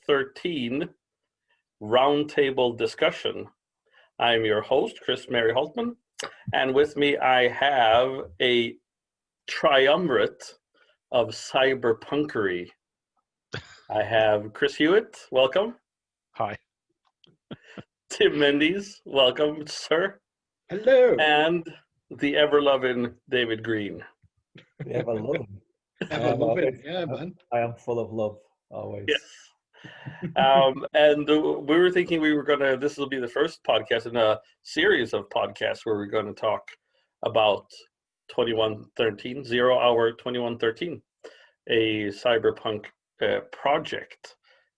13 roundtable discussion. I'm your host, Chris Mary Hultman, and with me I have a triumvirate of cyberpunkery. I have Chris Hewitt, welcome. Hi. Tim Mendees, welcome, sir. Hello. And the ever-loving David Green. The ever-loving. Yeah, man. I am full of love, always. Yes. And we were thinking this will be the first podcast in a series of podcasts where we're going to talk about 2113, 0 Hour 2113, a cyberpunk project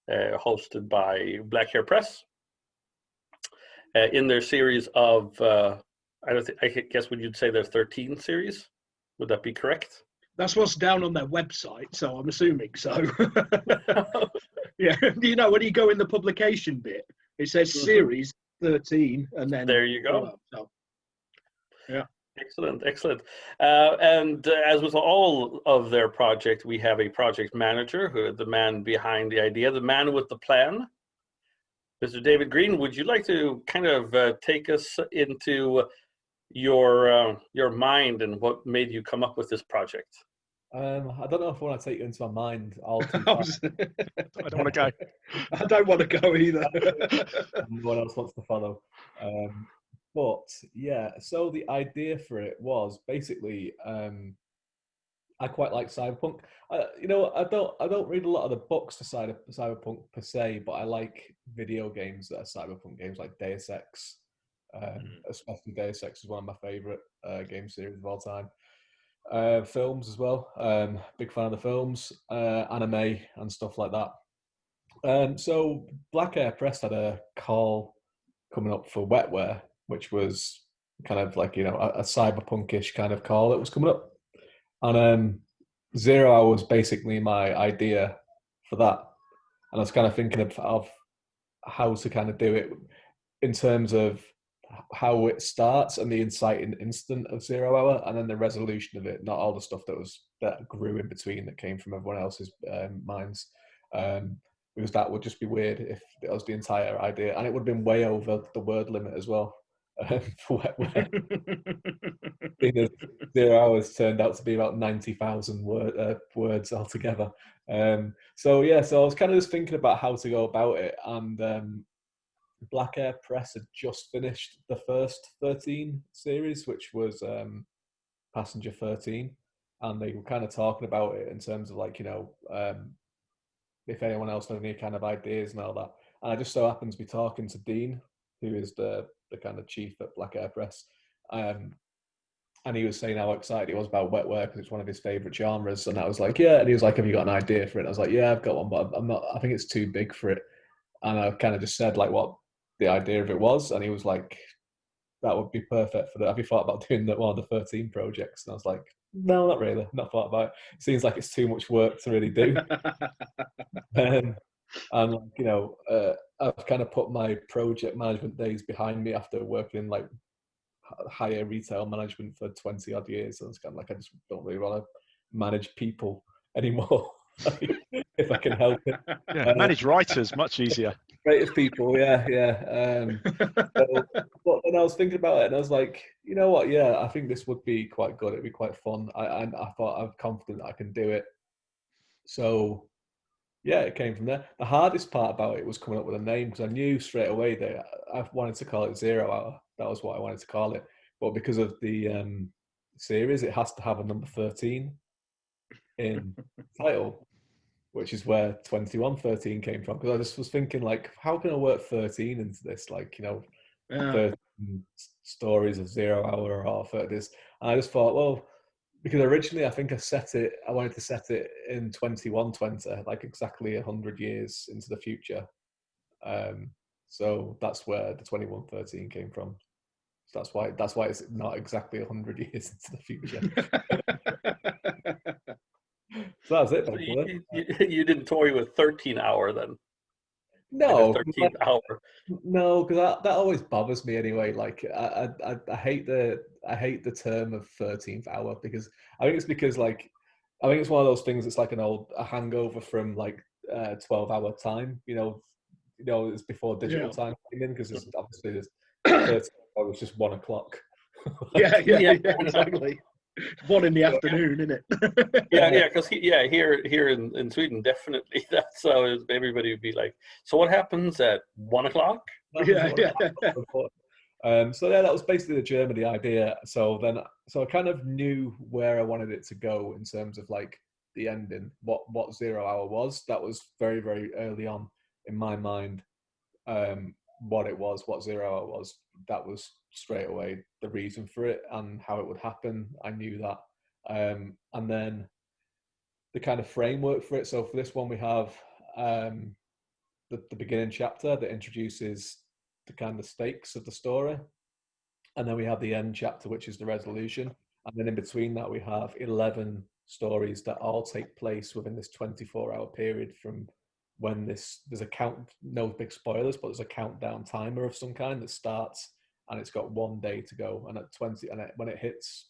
hosted by Black Hair Press in their series of, I guess would you'd say their 13 series? Would that be correct? That's what's down on their website, so I'm assuming so. Yeah, you know, when you go in the publication bit, it says series 13, and then there you go. So, yeah. Excellent. And as with all of their project, we have a project manager, who the man behind the idea, the man with the plan. Mr. David Green, would you like to kind of take us into your mind and what made you come up with this project? I don't know if I want to take you into my mind all too I fast. I don't want to go. I don't want to go either. No one else wants to follow. But yeah, so the idea for it was basically I quite like cyberpunk. I don't read a lot of the books for cyberpunk per se, but I like video games that are cyberpunk games like Deus Ex. Especially Deus Ex is one of my favorite game series of all time. Films as well. Big fan of the films, anime and stuff like that. So Black Air Press had a call coming up for Wetware, which was kind of like, a cyberpunkish kind of call that was coming up. And 0 Hour was basically my idea for that. And I was kind of thinking of how to kind of do it in terms of how it starts and the inciting instant of 0 Hour, and then the resolution of it, not all the stuff that grew in between that came from everyone else's minds. Because that would just be weird if it was the entire idea, and it would have been way over the word limit as well. For Wetware. 0 Hours turned out to be about 90,000 words altogether. So I was kind of just thinking about how to go about it, and Black Air Press had just finished the first 13 series, which was Passenger 13, and they were kind of talking about it in terms of like, if anyone else had any kind of ideas and all that. And I just so happened to be talking to Dean, who is the kind of chief at Black Air Press, and he was saying how excited he was about Wetware because it's one of his favorite genres. And I was like, yeah. And he was like, have you got an idea for it? And I was like, yeah, I've got one, but I'm not. I think it's too big for it. And I kind of just said like what the idea of it was, and he was like, that would be perfect for that. Have you thought about doing one of the 13 projects? And I was like, no, not really. Not thought about it. Seems like it's too much work to really do. And I've kind of put my project management days behind me after working in like higher retail management for 20 odd years. And it's kind of like, I just don't really want to manage people anymore. If I can help it. Yeah, manage writers, much easier. Creative people, yeah. But then I was thinking about it, and I was like, you know what? Yeah, I think this would be quite good. It'd be quite fun. I thought I'm confident I can do it. So, yeah, it came from there. The hardest part about it was coming up with a name, because I knew straight away that I wanted to call it 0 Hour. That was what I wanted to call it. But because of the series, it has to have a number 13 in title, which is where 2113 came from. Because I just was thinking, like, how can I work 13 into this? Like, 13 stories of 0 Hour or 30 this. And I just thought, well, because originally I think I wanted to set it in 2120, like exactly 100 years into the future. So that's where the 2113 came from. So that's why it's not exactly 100 years into the future. So that's it. So you didn't toy with 13 Hour then? No, like 13th hour. No, because that always bothers me anyway. Like I hate the term of 13th hour, because I think it's one of those things that's like a hangover from like 12-hour time. It's before digital time came in, because obviously there's 30 hours, just 1 o'clock. Yeah, Yeah. exactly. 1 in the afternoon, isn't it? Yeah, because here in Sweden, definitely that's how everybody would be like. So what happens at 1 o'clock? Yeah. So yeah, that was basically the Germany idea. So I kind of knew where I wanted it to go in terms of like the ending, what 0 hour was. That was very, very early on in my mind. What it was, what 0 hour was, that was straight away the reason for it and how it would happen. I knew that. And then the kind of framework for it. So for this one, we have the beginning chapter that introduces the kind of stakes of the story. And then we have the end chapter, which is the resolution. And then in between that, we have 11 stories that all take place within this 24-hour period from when there's a count, no big spoilers, but there's a countdown timer of some kind that starts, and it's got 1 day to go. And at 20, when it hits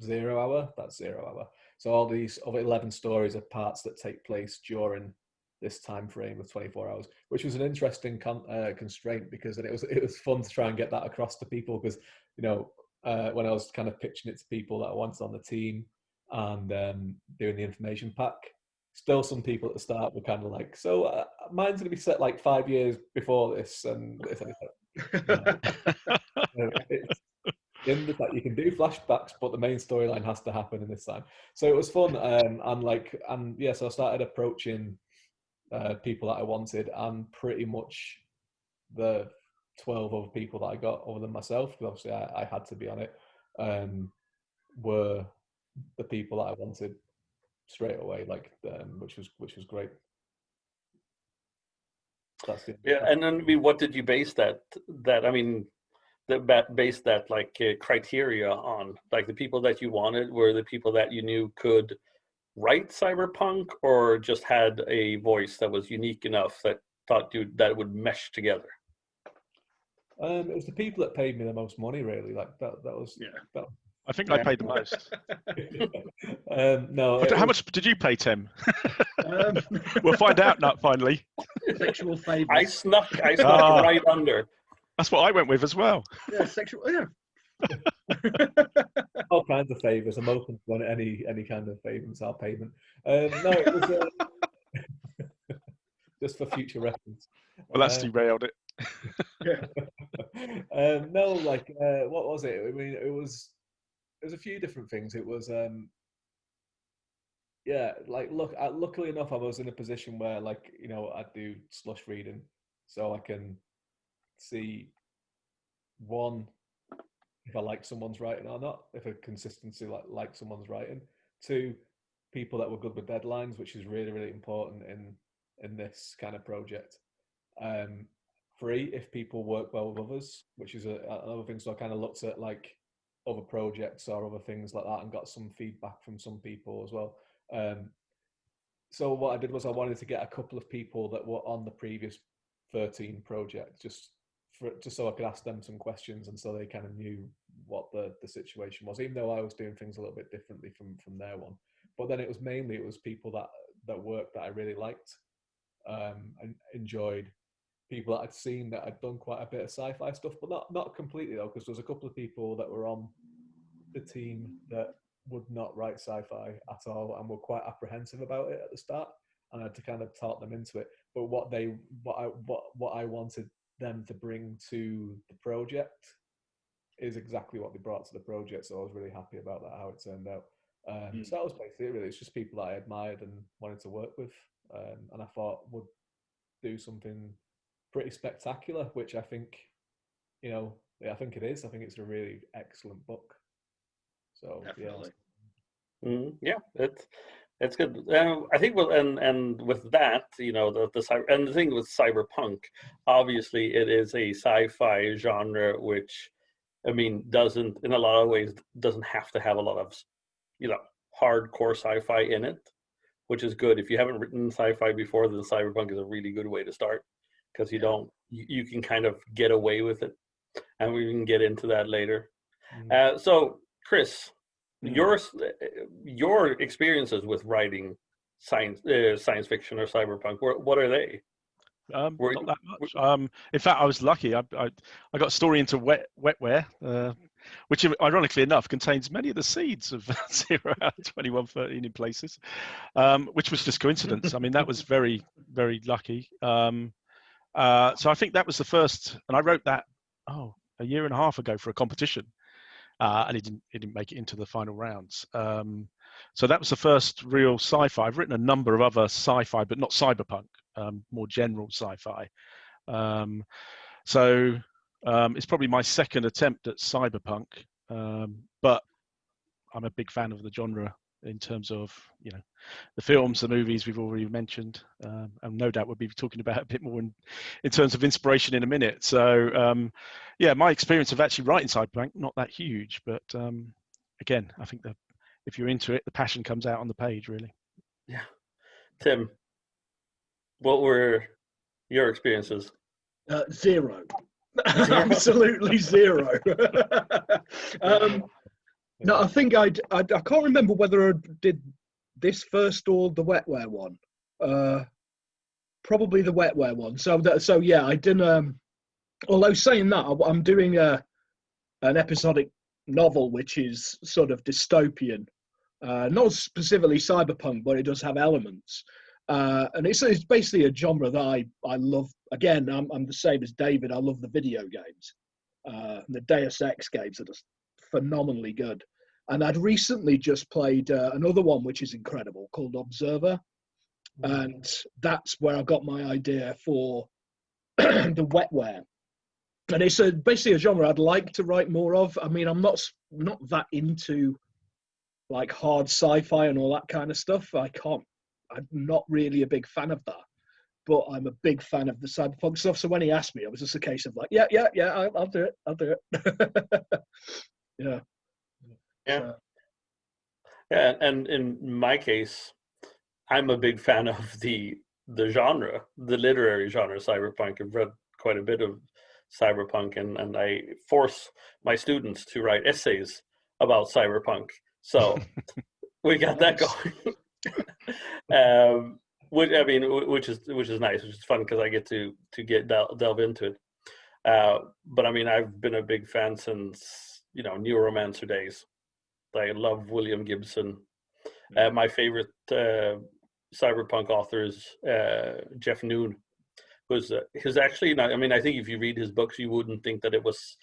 0 hour, that's 0 hour. So all these other 11 stories are parts that take place during this time frame of 24 hours, which was an interesting constraint, because it was fun to try and get that across to people, because when I was kind of pitching it to people that I wanted on the team and doing the information pack, still some people at the start were kind of like, so mine's going to be set like 5 years before this, and it's in the fact you can do flashbacks, but the main storyline has to happen in this time. So it was fun, so I started approaching people that I wanted, and pretty much the 12 other people that I got, other than myself, because obviously I had to be on it, were the people that I wanted straight away, which was great. That's it. Yeah, and then what did you base that criteria on? Like, the people that you wanted were the people that you knew could write cyberpunk, or just had a voice that was unique enough that that would mesh together? It was the people that paid me the most money, really. Like that was. Yeah. That, I think I paid the most. No. How much did you pay, Tim? Um, We'll find out now, finally. Sexual favours. I snuck right under. That's what I went with as well. Yeah, sexual. Yeah. All kinds of favours. I'm open to any kind of favours or payment. No, it was just for future reference. Well, that's derailed it. No, what was it? I mean, it was a few different things. It was luckily enough, I was in a position where I do slush reading, so I can see, one, if I like someone's writing or not, if a consistency like someone's writing. Two, people that were good with deadlines, which is really, really important in this kind of project. Three, if people work well with others, which is another thing. So I kind of looked at other projects or other things like that, and got some feedback from some people as well. So what I did was I wanted to get a couple of people that were on the previous 13 project, just so I could ask them some questions, and so they kind of knew what the situation was, even though I was doing things a little bit differently from their one. But then it was people that worked that I really liked, and enjoyed. People that I'd seen that had done quite a bit of sci-fi stuff, but not completely though, because there was a couple of people that were on the team that would not write sci-fi at all, and were quite apprehensive about it at the start, and I had to kind of talk them into it. But what I wanted them to bring to the project is exactly what they brought to the project, so I was really happy about that, how it turned out. So that was basically it, really. It's just people that I admired and wanted to work with, and I thought would do something pretty spectacular, which I think, I think it is. I think it's a really excellent book. So Definitely. Yeah, it's good. I think and with that, the thing with cyberpunk, obviously it is a sci-fi genre, which, I mean, doesn't in a lot of ways doesn't have to have a lot of, hardcore sci-fi in it, which is good. If you haven't written sci-fi before, then cyberpunk is a really good way to start, because you can kind of get away with it, and we can get into that later. So Chris, your experiences with writing science fiction or cyberpunk? What are they? Not that much. In fact, I was lucky. I got a story into wetware, which ironically enough contains many of the seeds of 0/2113 in places, which was just coincidence. I mean, that was very, very lucky. So I think that was the first, and I wrote that a year and a half ago for a competition, and it didn't make it into the final rounds. So that was the first real sci-fi. I've written a number of other sci-fi, but not cyberpunk, more general sci-fi. So it's probably my second attempt at cyberpunk, but I'm a big fan of the genre in terms of, you know, the films, the movies we've already mentioned, and no doubt we'll be talking about a bit more in terms of inspiration in a minute. So yeah, my experience of actually writing cyberpunk, not that huge, but again, I think that if you're into it, the passion comes out on the page, really. Yeah. Tim, what were your experiences? Zero. Absolutely zero. No, I think I can't remember whether I did this first or the wetware one. Probably the wetware one. So yeah, I didn't. Although saying that, I'm doing an episodic novel which is sort of dystopian, not specifically cyberpunk, but it does have elements. And it's basically a genre that I love. Again, I'm the same as David. I love the video games. The Deus Ex games are just phenomenally good. And I'd recently just played another one which is incredible called Observer. And that's where I got my idea for the wetware. And it's basically a genre I'd like to write more of. I mean, I'm not that into like hard sci-fi and all that kind of stuff. I'm not really a big fan of that. But I'm a big fan of the cyberpunk stuff. So when he asked me, it was just a case of like, yeah, I'll do it. I'll do it. Yeah. Yeah. Yeah, and in my case, I'm a big fan of the genre, the literary genre, cyberpunk. I've read quite a bit of cyberpunk, and I force my students to write essays about cyberpunk. So we got that going. Which is nice, which is fun because I get to delve into it. But I mean, I've been a big fan since, you know, Neuromancer days. I love William Gibson. My favorite cyberpunk author is Jeff Noon, who's actually not. I mean, I think if you read his books, you wouldn't think that it was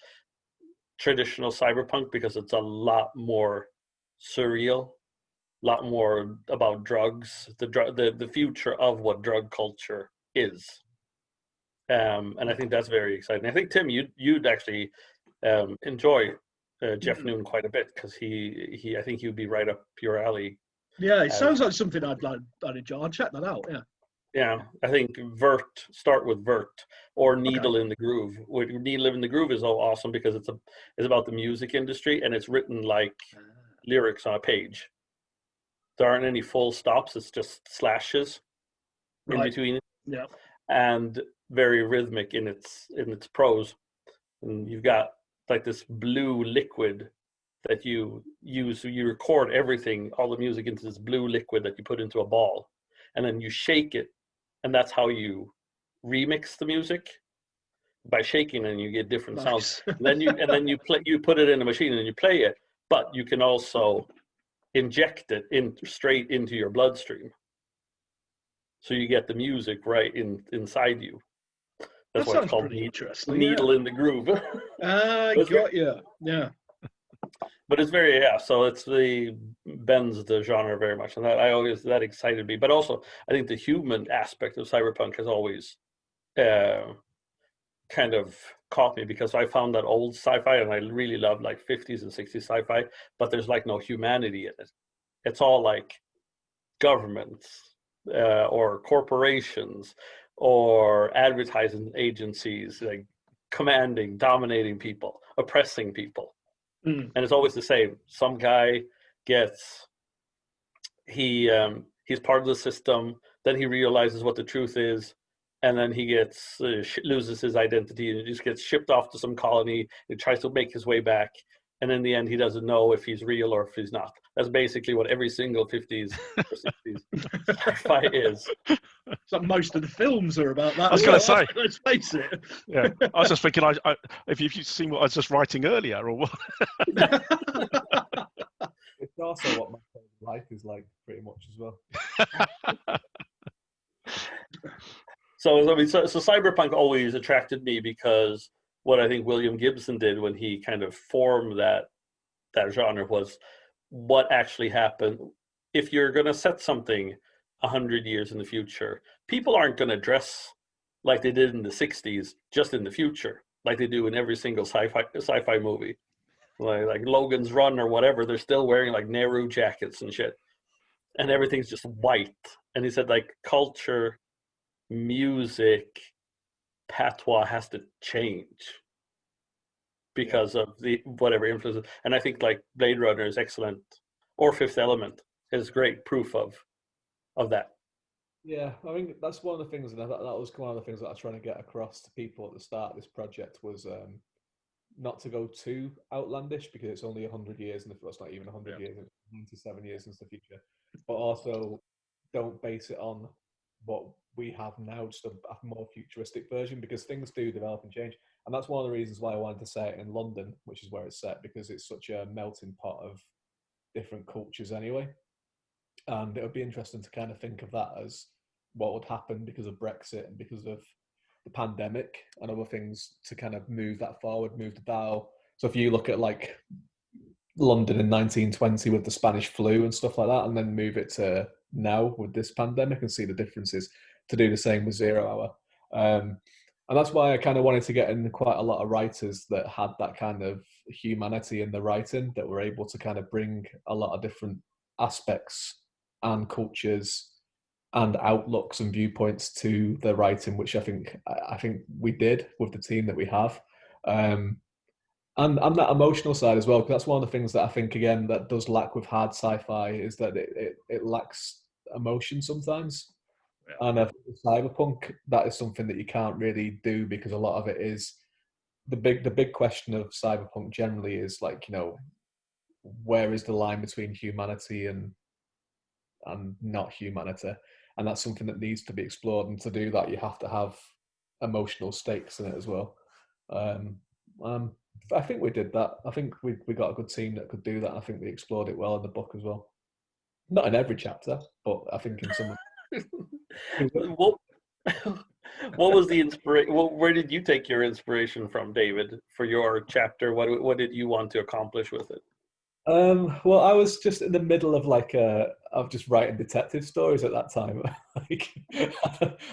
traditional cyberpunk because it's a lot more surreal, a lot more about drugs, the future of what drug culture is. And I think that's very exciting. I think, Tim, you'd actually enjoy Jeff Noon quite a bit because I think he'd be right up your alley. Yeah, it sounds like something I'd enjoy. I'll check that out. Yeah. Yeah, I think start with Vert or Needle in the Groove. Needle in the Groove is so awesome because it's about the music industry and it's written like lyrics on a page. There aren't any full stops. It's just slashes in between. Yeah. And very rhythmic in its prose. And you've got like this blue liquid that you use. So you record everything, all the music into this blue liquid that you put into a ball. And then you shake it. And that's how you remix the music by shaking, and you get different sounds. And then you put it in a machine and you play it, but you can also inject it straight into your bloodstream. So you get the music right inside you. That's why it's called Needle in the Groove. Got you. Yeah. But it's very, so it's bends the genre very much, and that excited me. But also, I think the human aspect of cyberpunk has always kind of caught me because I found that old sci-fi, and I really love like 50s and 60s sci-fi, but there's like no humanity in it. It's all like governments or corporations or advertising agencies, like commanding, dominating people, oppressing people. And it's always the same. Some guy he's part of the system, then he realizes what the truth is, and then he loses his identity and he just gets shipped off to some colony and tries to make his way back, and in the end he doesn't know if he's real or if he's not. That's basically what every single 50s or 60s sci-fi is. So most of the films are about that. I was going to say, let's face it. yeah. I was just thinking, if you've seen what I was just writing earlier, or what? It's also what my life is like, pretty much as well. So I mean, so cyberpunk always attracted me because what I think William Gibson did when he kind of formed that genre was what actually happened. If you're going to set something 100 years in the future, people aren't going to dress like they did in the 60s, just in the future, like they do in every single sci-fi movie. Like Logan's Run or whatever, they're still wearing like Nehru jackets and shit. And everything's just white. And he said like culture, music, patois has to change because of the whatever influences. And I think like Blade Runner is excellent, or Fifth Element is great proof of that. Yeah, I mean that's one of the things, and that was one of the things that I was trying to get across to people at the start of this project was not to go too outlandish because it's only 100 years, and it's not even 100 years, it's 97 years into the future. But also, don't base it on what we have now, just a more futuristic version, because things do develop and change. And that's one of the reasons why I wanted to say it in London, which is where it's set, because it's such a melting pot of different cultures anyway. And it would be interesting to kind of think of that as what would happen because of Brexit and because of the pandemic and other things to kind of move that forward, move the dial. So if you look at like London in 1920 with the Spanish flu and stuff like that, and then move it to now with this pandemic and see the differences, to do the same with 0 Hour. And that's why I kind of wanted to get in quite a lot of writers that had that kind of humanity in the writing, that were able to kind of bring a lot of different aspects and cultures and outlooks and viewpoints to the writing, which I think we did with the team that we have. And that emotional side as well, because that's one of the things that I think, again, that does lack with hard sci-fi, is that it lacks emotion sometimes. Yeah. And I think with cyberpunk, that is something that you can't really do, because a lot of it is the big question of cyberpunk generally is like, you know, where is the line between humanity and not humanity? And that's something that needs to be explored. And to do that, you have to have emotional stakes in it as well. I think we did that. I think we got a good team that could do that. I think we explored it well in the book as well. Not in every chapter, but I think in some. what was the inspiration? Where did you take your inspiration from, David, for your chapter? What did you want to accomplish with it? Well, I was just in the middle of just writing detective stories at that time. Like,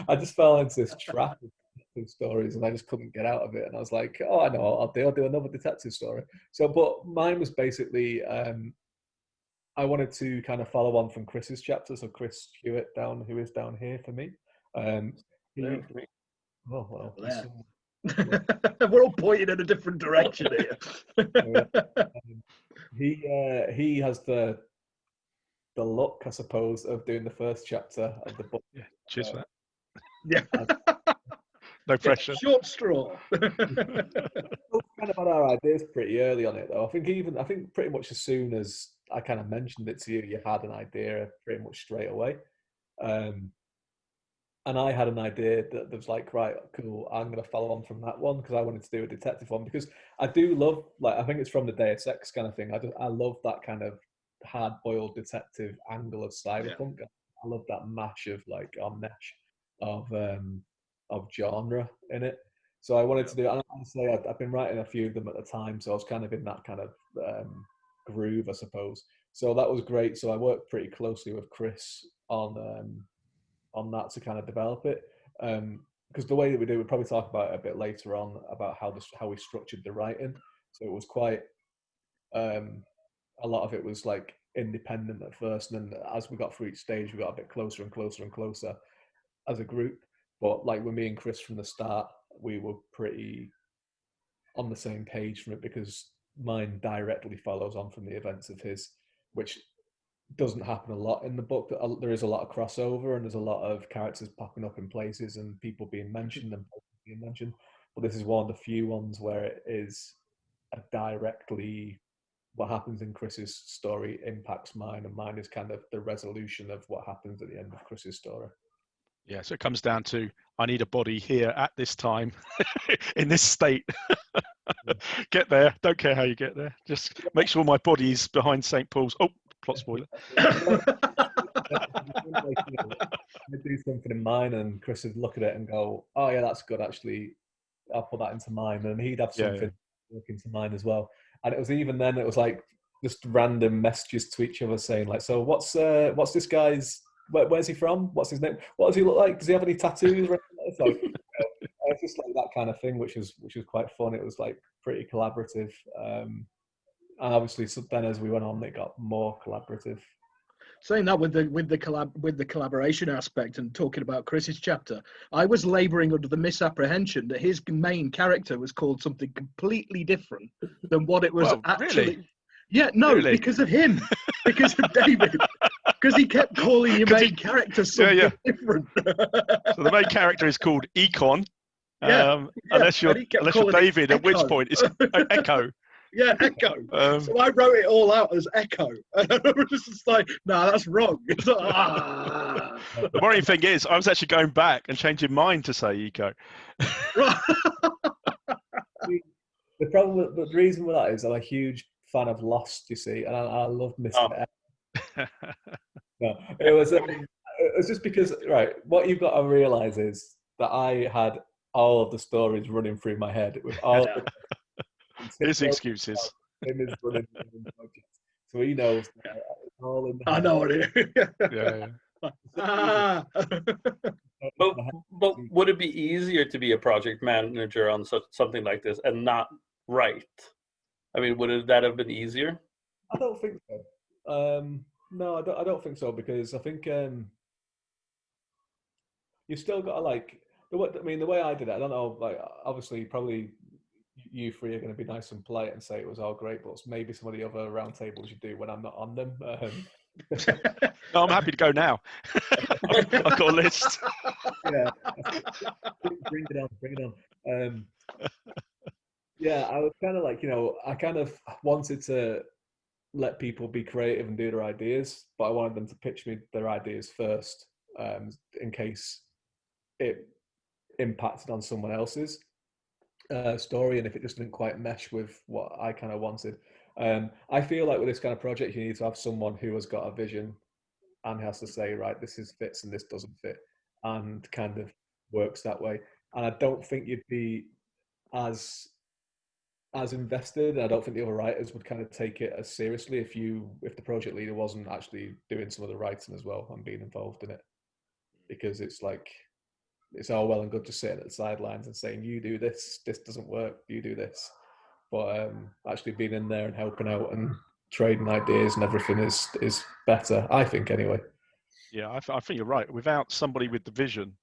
I just fell into this trap of detective stories, and I just couldn't get out of it. And I was like, "Oh, I know what I'll do another detective story." So, but mine was basically, I wanted to kind of follow on from Chris's chapter. So Chris Hewitt who is down here for me. Oh well, we're all pointing in a different direction here. He has the luck, I suppose, of doing the first chapter of the book. Yeah, cheers for that. Yeah. No pressure. Short straw. We kind of had our ideas pretty early on it, though. I think pretty much as soon as I kind of mentioned it to you, you had an idea pretty much straight away. And I had an idea that was like, right, cool, I'm going to follow on from that one, because I wanted to do a detective one, because I do love, like, I think it's from the Deus Ex kind of thing. I love that kind of hard-boiled detective angle of cyberpunk. Yeah. I love that mash of like, of genre in it. So I wanted to do it. And honestly, I've been writing a few of them at the time, so I was kind of in that kind of groove, I suppose. So that was great. So I worked pretty closely with Chris on that to kind of develop it. Because the way that we do, we'll probably talk about it a bit later on, about how we structured the writing. So it was quite, a lot of it was like independent at first, and then as we got through each stage, we got a bit closer and closer and closer as a group. But like with me and Chris from the start, we were pretty on the same page from it, because mine directly follows on from the events of his, which doesn't happen a lot in the book. There is a lot of crossover, and there's a lot of characters popping up in places and people being mentioned and being mentioned. But this is one of the few ones where it is a directly what happens in Chris's story impacts mine, and mine is kind of the resolution of what happens at the end of Chris's story. Yeah, so it comes down to, I need a body here at this time in this state. Get there. Don't care how you get there. Just make sure my body's behind St. Paul's. Oh, plot spoiler. I do something in mine, and Chris would look at it and go, "Oh yeah, that's good. Actually, I'll put that into mine." And he'd have something look into mine as well. And it was even then, it was like just random messages to each other saying like, "So what's this guy's? Where's he from? What's his name? What does he look like? Does he have any tattoos?" It's like, it's just like that kind of thing, which was quite fun. It was like pretty collaborative, and obviously, so then as we went on, it got more collaborative. Saying that with the collaboration aspect and talking about Chris's chapter, I was labouring under the misapprehension that his main character was called something completely different than what it was actually. Really? Yeah, no, Really? because of him, because of David, because he kept calling your main character something different. So the main character is called Econ. Unless you're David, at which point it's Echo. Yeah, Echo. So I wrote it all out as Echo. And I was just like, no, that's wrong. It's like, The worrying thing is, I was actually going back and changing mine to say Eco. The problem, the reason for that is I'm a huge fan of Lost, you see, and I love Mr. X. No, it was just because, right, what you've got to realise is that I had all of the stories running through my head with all of his excuses. So he knows all in the I know it. But would it be easier to be a project manager on something like this and not write? I mean, would that have been easier? I don't think so. No, I don't think so, because I think you still got to like the way I did it. I don't know. Like, obviously, probably you three are going to be nice and polite and say it was all great, but maybe some of the other round tables you do when I'm not on them. No, I'm happy to go now. I've got a list. Yeah, bring it on. Yeah, I was kind of like, I kind of wanted to let people be creative and do their ideas, but I wanted them to pitch me their ideas first, in case it impacted on someone else's story, and if it just didn't quite mesh with what I kind of wanted. I feel like with this kind of project, you need to have someone who has got a vision and has to say, right, this fits and this doesn't fit, and kind of works that way. And I don't think you'd be as invested. I don't think the other writers would kind of take it as seriously if the project leader wasn't actually doing some of the writing as well and being involved in it, because it's like, it's all well and good just sitting at the sidelines and saying, you do this doesn't work, you do this, but actually being in there and helping out and trading ideas and everything is better, I think, anyway. Yeah, I think you're right. Without somebody with the vision,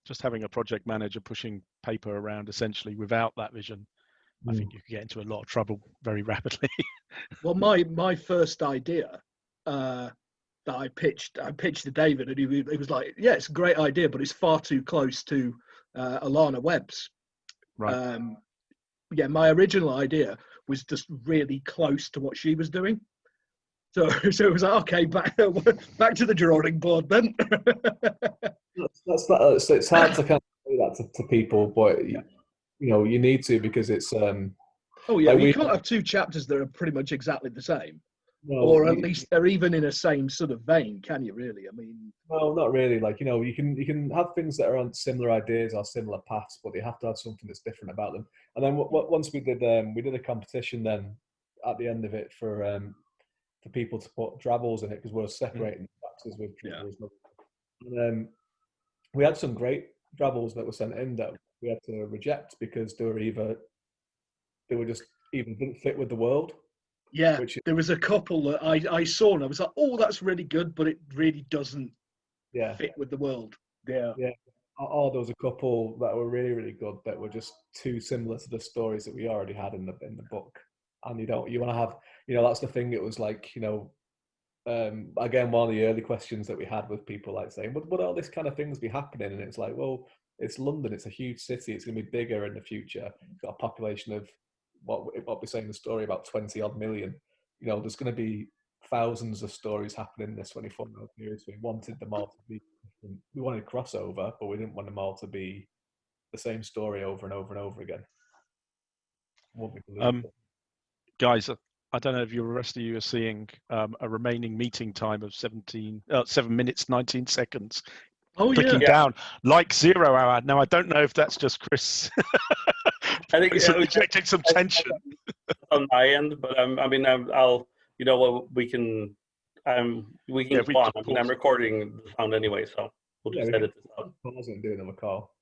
just having a project manager pushing paper around essentially without that vision, I think you could get into a lot of trouble very rapidly. Well, my first idea that I pitched to David, and he was like, "Yeah, it's a great idea, but it's far too close to Alana Webb's." Right. Yeah, my original idea was just really close to what she was doing. So it was like, okay, back to the drawing board then. It's hard to kind of say that to people, but you need to, because it's oh yeah, you can't have two chapters that are pretty much exactly the same, or at least they're even in a same sort of vein, can you really? I mean, no, not really. Like, you can have things that are on similar ideas or similar paths, but they have to have something that's different about them. And then once we did a competition then at the end of it for people to put Drabbles in it, because we're separating chapters with Drabbles. And we had some great Drabbles that were sent in that we had to reject because they were just even didn't fit with the world. Yeah, there was a couple that I saw and I was like, oh, that's really good, but it really doesn't fit with the world. Yeah. Or there was a couple that were really, really good that were just too similar to the stories that we already had in the book. And you want to have, that's the thing. It was like, again, one of the early questions that we had with people, like saying, would all this kind of things be happening? And it's like, well, it's London. It's a huge city. It's going to be bigger in the future. It's got a population of what we're saying in the story, about 20 odd million. there's going to be thousands of stories happening in this 24-hour period. So we wanted them all to be different. We wanted crossover, but we didn't want them all to be the same story over and over and over again. Guys, I don't know if the rest of you are seeing a remaining meeting time of 7 minutes 19 seconds. Oh, clicking yeah. down like 0 hour. Now I don't know if that's just Chris. I think injecting some tension on my end, but I'll we can go on. I'm recording the sound anyway, so we'll just edit this out. Pause and do another call.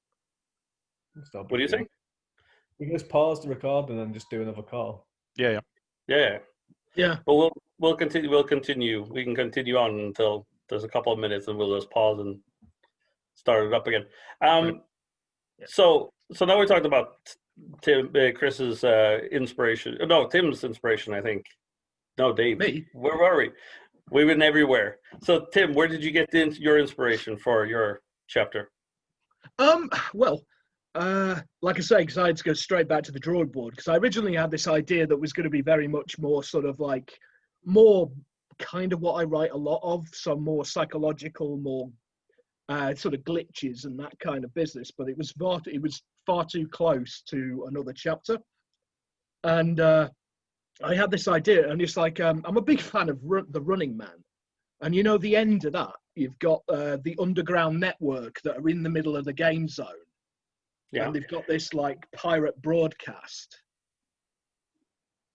What do you think? We can just pause the record and then just do another call. Yeah. But we'll continue. We can continue on until there's a couple of minutes, and we'll just pause and start it up again. So now we're talking about Chris's inspiration. No, Tim's inspiration, I think. No, Dave. Me? Where were we? We went everywhere. So Tim, where did you get your inspiration for your chapter? Well, like I say, because I had to go straight back to the drawing board, because I originally had this idea that was going to be very much more sort of like more kind of what I write a lot of, some more psychological, more sort of glitches and that kind of business. But it was far too close to another chapter, and I had this idea, and it's like I'm a big fan of the Running Man, and the end of that, you've got the underground network that are in the middle of the game zone. Yeah. And they've got this like pirate broadcast,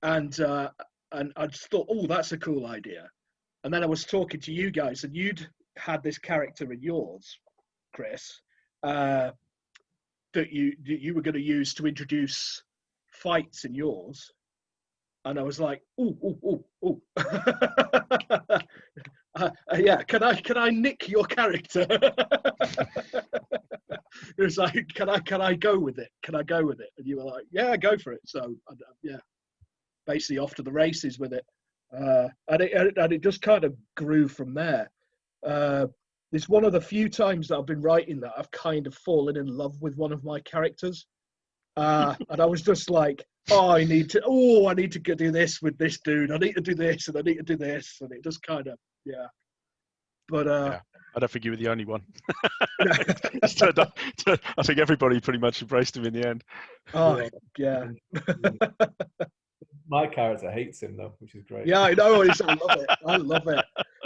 and I just thought, oh, that's a cool idea. And then I was talking to you guys, and you'd had this character in yours, Chris, that you were going to use to introduce fights in yours, and I was like, ooh. Yeah, can I nick your character? It was like, can I go with it? Can I go with it? And you were like, yeah, go for it. So yeah, basically off to the races with it, and it just kind of grew from there. It's one of the few times that I've been writing that I've kind of fallen in love with one of my characters, and I was just like, I need to do this with this dude. I need to do this, and I need to do this, and it just kind of But yeah, I don't think you were the only one. I think everybody pretty much embraced him in the end. Oh yeah. My character hates him though, which is great. Yeah, I know. I love it.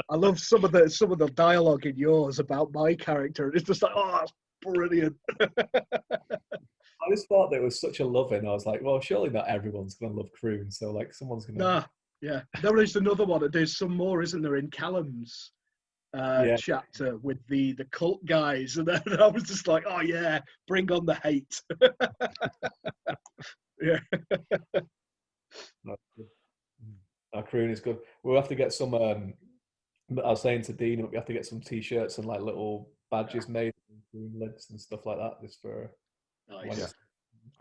I love some of the dialogue in yours about my character. It's just like, oh, that's brilliant. I just thought there was such a love-in. I was like, well, surely not everyone's going to love Croon, so like someone's going to. Nah, yeah. There is another one. There's some more, isn't there, in Callum's chapter with the cult guys, and then I was just like, oh yeah, bring on the hate. Yeah. Croon is good. We'll have to get some. I was saying to Dean, we have to get some T-shirts and like little badges made, Croon lids and stuff like that. Just for. Nice. Yeah.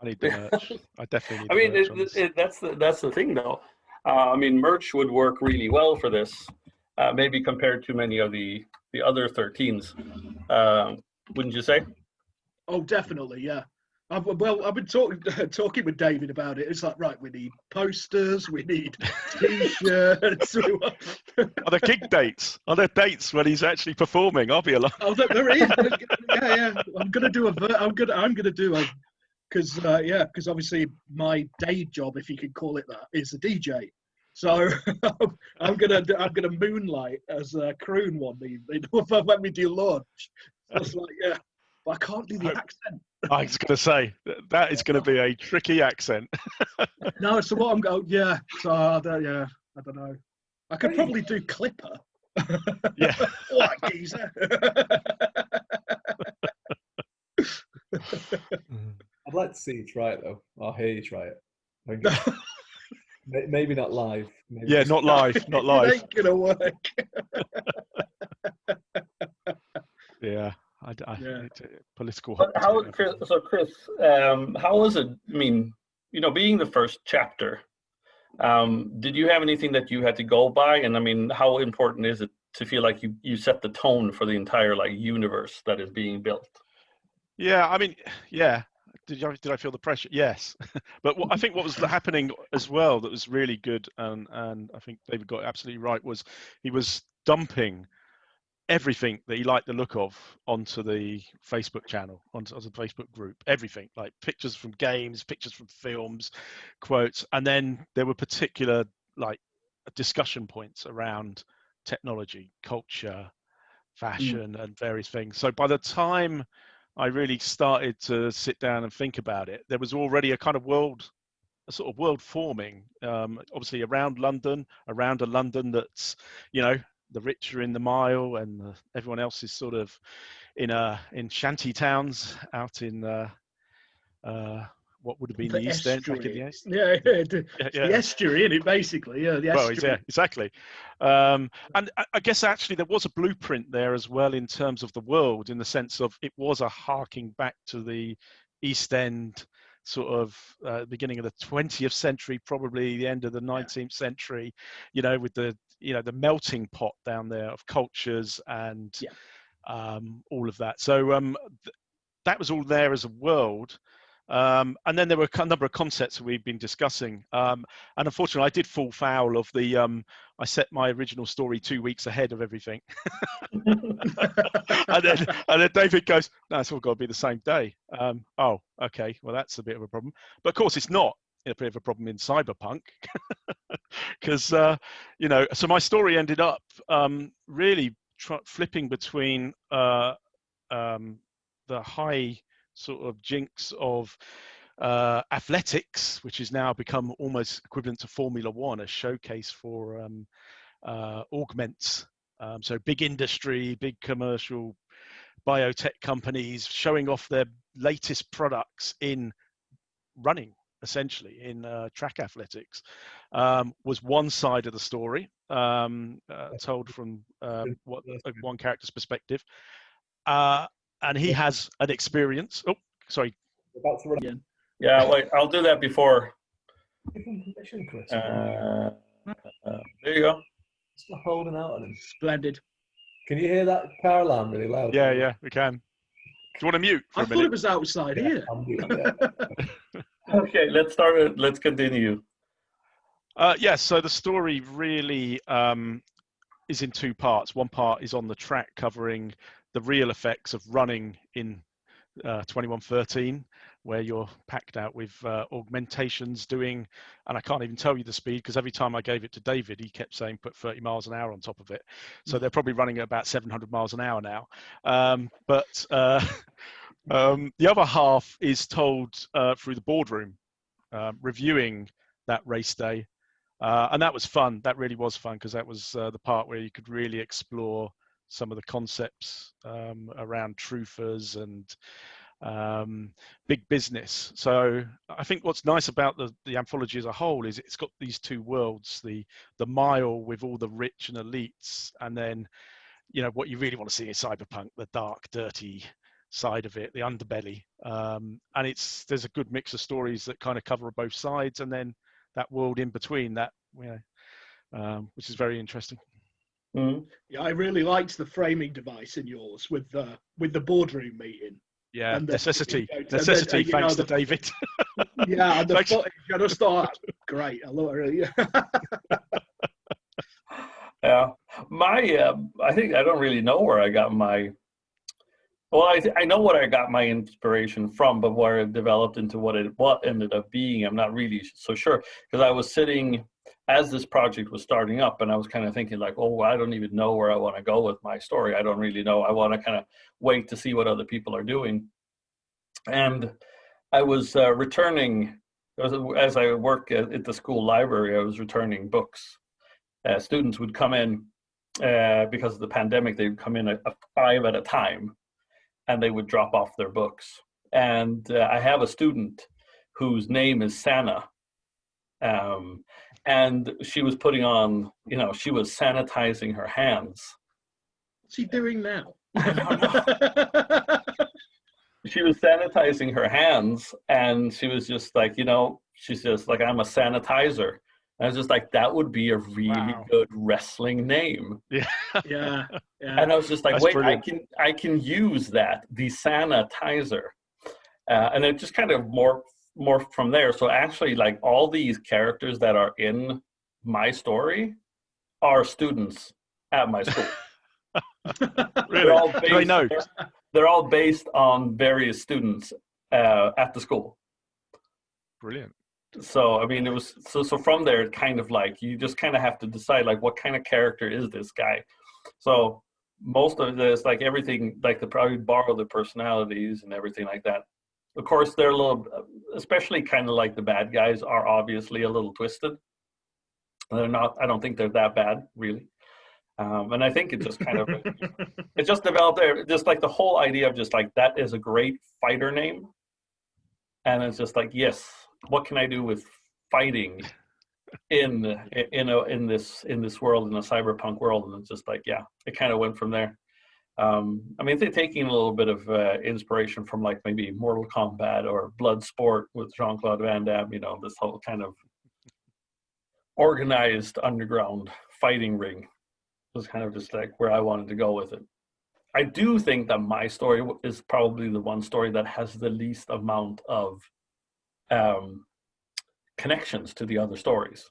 I need the merch. I definitely need the merch. That's the thing, though. Merch would work really well for this, maybe compared to many of the other 13s. Wouldn't you say? Oh, definitely, yeah. I've been talking with David about it. It's like, right, we need posters, we need T-shirts. Are there gig dates? Are there dates when he's actually performing? I'll be along. Oh, there is. Yeah. I'm gonna do because obviously my day job, if you could call it that, is a DJ. So I'm gonna moonlight as a Croon one evening when we do launch. So it's like, yeah. But I can't do the accent. I was going to say, that is going to be a tricky accent. No, so what I'm going, yeah. So, I don't know. I could probably do Clipper. Yeah. What, geezer? I'd like to see you try it, though. I'll hear you try it. Maybe not live. Yeah, not live. Not live. It ain't going to work. Yeah. Political. Chris, how was it? Being the first chapter, did you have anything that you had to go by? And how important is it to feel like you set the tone for the entire universe that is being built? Yeah, did I feel the pressure? Yes, but I think what was happening as well that was really good, and I think David got it absolutely right, was he was dumping everything that he liked the look of onto the Facebook channel, onto the Facebook group, everything, like pictures from games, pictures from films, quotes, and then there were particular like discussion points around technology, culture, fashion, and various things. So by the time I really started to sit down and think about it, there was already a kind of a sort of world forming, obviously around a London that's, the rich are in the Mile, and everyone else is sort of in shanty towns out in what would have been the East End back in the East. Yeah, the estuary, isn't it, basically? Yeah, the estuary. Well, yeah, exactly. And I guess actually there was a blueprint there as well in terms of the world, in the sense of it was a harking back to the East End sort of beginning of the 20th century, probably the end of the 19th century, with the melting pot down there of cultures and all of that. So that was all there as a world. And then there were a number of concepts that we've been discussing. And unfortunately, I did fall foul of the, I set my original story 2 weeks ahead of everything. and then David goes, no, it's all got to be the same day. Oh, okay. Well, that's a bit of a problem. But of course, it's not a bit of a problem in cyberpunk. Because, so my story ended up really flipping between the high sort of jinx of athletics, which has now become almost equivalent to Formula One, a showcase for augments. So big industry, big commercial biotech companies showing off their latest products in running, essentially in track athletics, was one side of the story, told from one character's perspective. And he has an experience. Oh, sorry. About to run again. Yeah, wait, I'll do that before. Give him permission, Chris. There you go. Stop holding out on him. Splendid. Can you hear that car alarm really loud? Yeah, we can. Do you want to mute for a minute? I thought it was outside here. Okay, let's continue. Yes, so the story really is in two parts. One part is on the track, covering the real effects of running in 2113, where you're packed out with augmentations doing, and I can't even tell you the speed, because every time I gave it to David, he kept saying put 30 miles an hour on top of it. So they're probably running at about 700 miles an hour now. But the other half is told through the boardroom, reviewing that race day. And that was fun. That really was fun, because that was the part where you could really explore some of the concepts around truthers and big business. So I think what's nice about the anthology as a whole is it's got these two worlds, the Mile with all the rich and elites, and then what you really want to see in cyberpunk, the dark, dirty side of it, the underbelly. And there's a good mix of stories that kind of cover both sides, and then that world in between that, which is very interesting. Mm-hmm. Yeah, I really liked the framing device in yours with the boardroom meeting. Yeah, and necessity, then, thanks to David. Yeah, and the footage, I just thought, great. I love it. Yeah, I think I don't really know where I got my. Well, I know what I got my inspiration from, but where it developed into what ended up being, I'm not really so sure. Because I was sitting as this project was starting up, and I was kind of thinking like, oh, I don't even know where I want to go with my story. I don't really know. I want to kind of wait to see what other people are doing. And I was returning, as I work at the school library, I was returning books. Students would come in, because of the pandemic, they would come in 5 at a time, and they would drop off their books. And I have a student whose name is Sana. And she was putting on, she was sanitizing her hands. What's he doing now? She was sanitizing her hands, and she was just like, she's just like, I'm a sanitizer. And I was just like, that would be a really good wrestling name. Yeah. And I was just like, That's wait, brilliant. I can use that, the sanitizer. and it just kind of more from there. So actually, like all these characters that are in my story are students at my school. Really? Do they know? They're all based on various students at the school. Brilliant. So I mean, it was so from there, it kind of like you just kind of have to decide like what kind of character is this guy. So most of this, like everything, like they probably borrow the personalities and everything like that. Of course, they're a little, especially kind of like the bad guys are obviously a little twisted. They're not. I don't think they're that bad, really. And I think it just kind of it just developed there, just like the whole idea of just like that is a great fighter name, and it's just like yes, what can I do with fighting in this world, in a cyberpunk world, and it's just like yeah, it kind of went from there. I mean, they're taking a little bit of inspiration from like maybe Mortal Kombat or Bloodsport with Jean-Claude Van Damme. You know, this whole kind of organized underground fighting ring was kind of just like where I wanted to go with it. I do think that my story is probably the one story that has the least amount of connections to the other stories.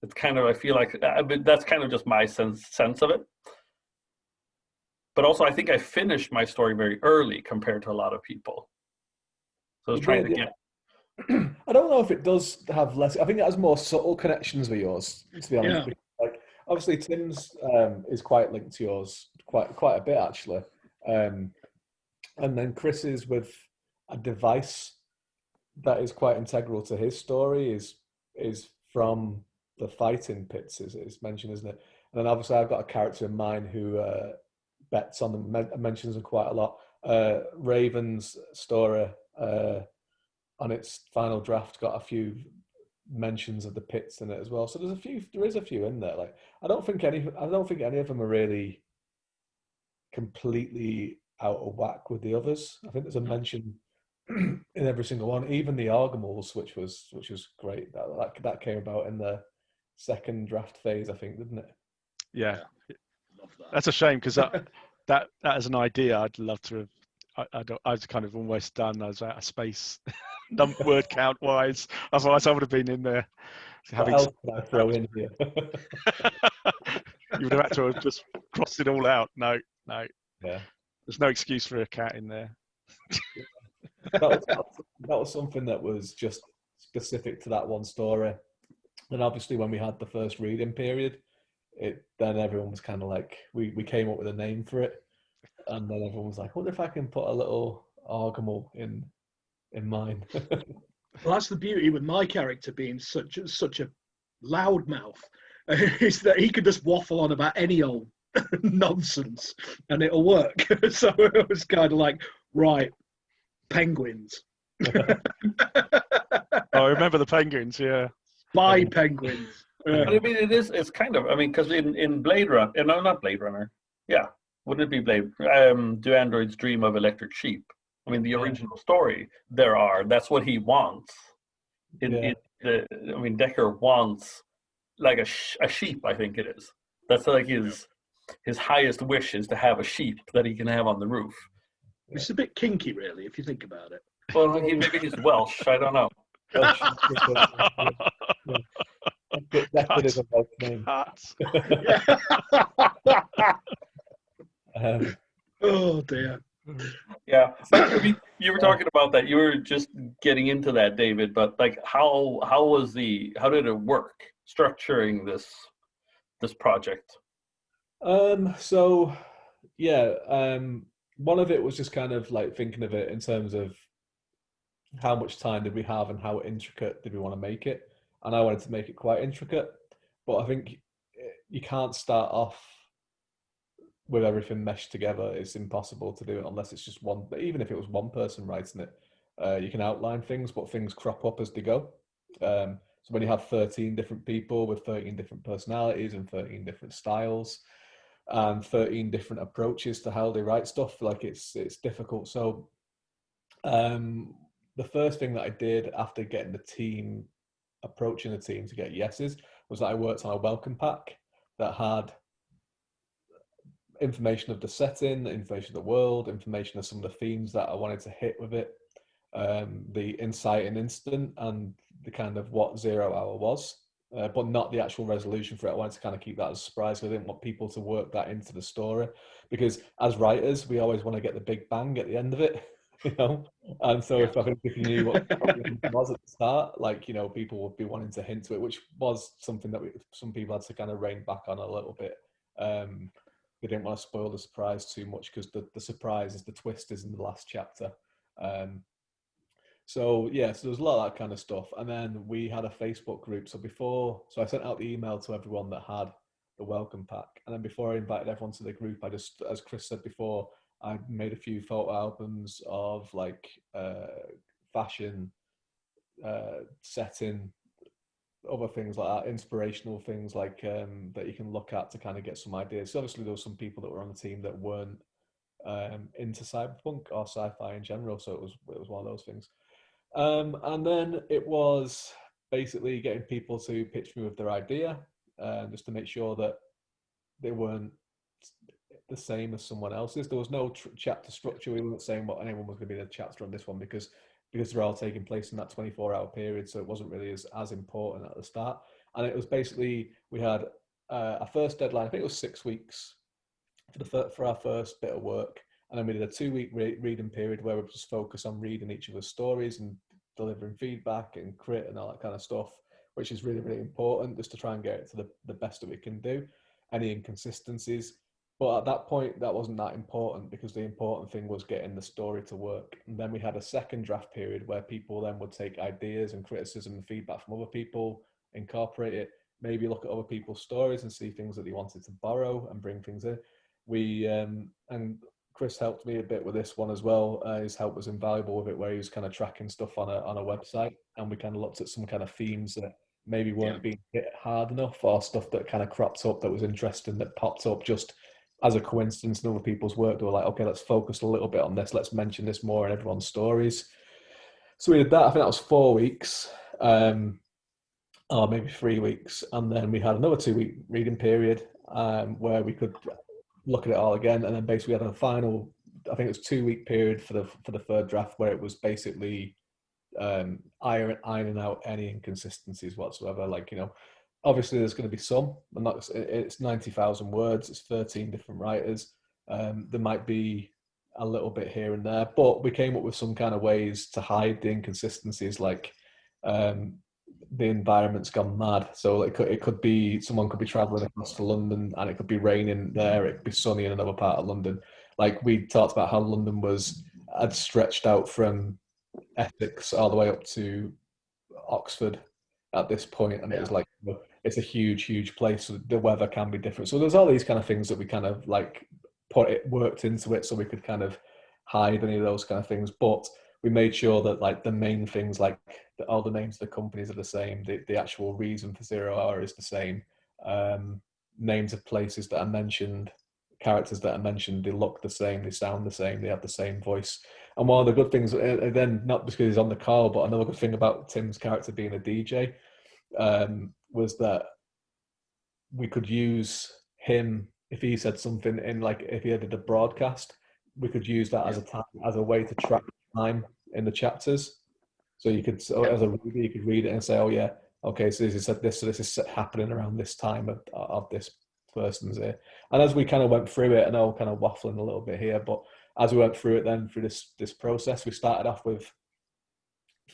It's kind of, I feel like that's kind of just my sense of it. But also, I think I finished my story very early compared to a lot of people. So I was trying to get. I don't know if it does have less. I think it has more subtle connections with yours, to be honest. Yeah. Like obviously, Tim's is quite linked to yours, quite a bit actually, and then Chris's with a device that is quite integral to his story is from the fighting pits, is mentioned, isn't it? And then obviously, I've got a character in mind who bets on them, mentions them quite a lot. Raven's story. On its final draft, got a few mentions of the pits in it as well. So there is a few in there. Like I don't think any of them are really completely out of whack with the others. I think there's a mention in every single one, even the Argamals, which was great. That came about in the second draft phase, I think, didn't it? Yeah, Love that. that's a shame because that as an idea, I'd love to have. I was kind of almost done. I was out of space, word count wise. Otherwise, I would have been in there. What else can I throw in here? You would have had to have just crossed it all out. No. Yeah. There's no excuse for a cat in there. that was something that was just specific to that one story. And obviously, when we had the first reading period, then everyone was kind of like, we came up with a name for it. And then everyone was like, "What if I can put a little Argamal in mine?" Well, that's the beauty with my character being such a loudmouth, is that he could just waffle on about any old nonsense and it'll work. So it was kind of like, right, penguins. Oh, I remember the penguins. Yeah, Buy penguins. But I mean, it's kind of, I mean, because in Blade Runner, no, not Blade Runner. Yeah. Wouldn't it be Blade? Do androids dream of electric sheep? I mean, the original story, that's what he wants. I mean, Decker wants like a sheep, I think it is. That's like his highest wish is to have a sheep that he can have on the roof. It's a bit kinky, really, if you think about it. Well, maybe he's Welsh. I don't know. That is a Welsh name. Oh dear. Yeah, I mean, you were talking about that. You were just getting into that, David. But like, how did it work structuring this project? So yeah, one of it was just kind of like thinking of it in terms of how much time did we have and how intricate did we want to make it, and I wanted to make it quite intricate, but I think you can't start off with everything meshed together. It's impossible to do it unless it's just one. But even if it was one person writing it, you can outline things, but things crop up as they go. So when you have 13 different people with 13 different personalities and 13 different styles and 13 different approaches to how they write stuff, like it's difficult. So the first thing that I did after getting approaching the team to get yeses, was that I worked on a welcome pack that had information of the setting, information of the world, information of some of the themes that I wanted to hit with it. the inciting incident and the kind of what 0 Hour was, but not the actual resolution for it. I wanted to kind of keep that as a surprise. I didn't want people to work that into the story, because as writers, we always want to get the big bang at the end of it, you know. And so if you knew what was at the start, like, you know, people would be wanting to hint to it, which was something that some people had to kind of rein back on a little bit. They didn't want to spoil the surprise too much, because the surprise is the twist is in the last chapter. So yeah, so there's a lot of that kind of stuff. And then we had a Facebook group. So I sent out the email to everyone that had the welcome pack. And then before I invited everyone to the group, I just, as Chris said before, I made a few photo albums of like fashion, setting, other things like that, inspirational things like that you can look at to kind of get some ideas. So obviously there were some people that were on the team that weren't into cyberpunk or sci-fi in general. So it was one of those things. And then it was basically getting people to pitch me with their idea, just to make sure that they weren't the same as someone else's. There was no chapter structure. We weren't saying what anyone was going to be the chapter on this one, because they're all taking place in that 24-hour period, so it wasn't really as important at the start. And it was basically, we had a first deadline, I think it was 6 weeks for our first bit of work. And then we did a 2-week reading period where we just focus on reading each other's stories and delivering feedback and crit and all that kind of stuff, which is really, really important, just to try and get it to the best that we can do. Any inconsistencies. But at that point, that wasn't that important, because the important thing was getting the story to work. And then we had a second draft period where people then would take ideas and criticism and feedback from other people, incorporate it, maybe look at other people's stories and see things that they wanted to borrow and bring things in. We and Chris helped me a bit with this one as well. His help was invaluable with it, where he was kind of tracking stuff on a website, and we kind of looked at some kind of themes that maybe weren't being hit hard enough, or stuff that kind of cropped up that was interesting, that popped up just as a coincidence in other people's work. They were like, okay, let's focus a little bit on this. Let's mention this more in everyone's stories. So we did that. I think that was 4 weeks, or maybe 3 weeks. And then we had another 2-week reading period where we could look at it all again. And then basically we had a final, I think it was 2-week period for the third draft, where it was basically ironing out any inconsistencies whatsoever. Like, you know, obviously there's going to be some, and it's 90,000 words, it's 13 different writers. There might be a little bit here and there, but we came up with some kind of ways to hide the inconsistencies, like the environment's gone mad. So it could be someone could be traveling across to London and it could be raining there, it could be sunny in another part of London. Like, we talked about how London had stretched out from Essex all the way up to Oxford at this point, and it was like, it's a huge place, so the weather can be different. So there's all these kind of things that we kind of like worked into it, so we could kind of hide any of those kind of things. But we made sure that like the main things, like all the names of the companies are the same, the actual reason for 0 Hour is the same, names of places that are mentioned, characters that are mentioned, they look the same, they sound the same, they have the same voice. And one of the good things, then not because he's on the call, but another good thing about Tim's character being a DJ was that we could use him if he said something in, like, if he did a broadcast, we could use that as a way to track time in the chapters. So you could, as a reader, you could read it and say, oh yeah, okay, so he said this, so this is happening around this time of this person's here. And as we kind of went through it, I know kind of waffling a little bit here, but as we went through it then, through this process, we started off with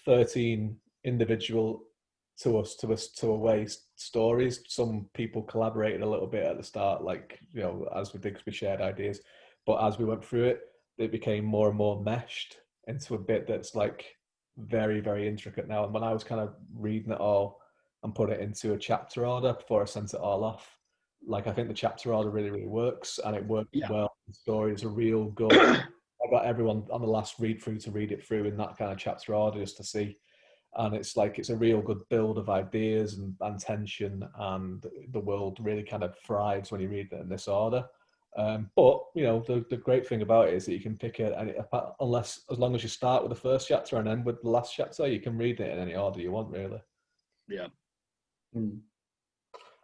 13 individual to away stories. Some people collaborated a little bit at the start, like, you know, as we did, because we shared ideas. But as we went through it, it became more and more meshed into a bit that's like very, very intricate now. And when I was kind of reading it all and put it into a chapter order before I sent it all off, like, I think the chapter order really, really works, and it worked well. The story is a real good. I got everyone on the last read through to read it through in that kind of chapter order, just to see. And it's like, it's a real good build of ideas and tension, and the world really kind of thrives when you read it in this order. But, you know, the great thing about it is that you can pick it, and as long as you start with the first chapter and end with the last chapter, you can read it in any order you want, really. Yeah.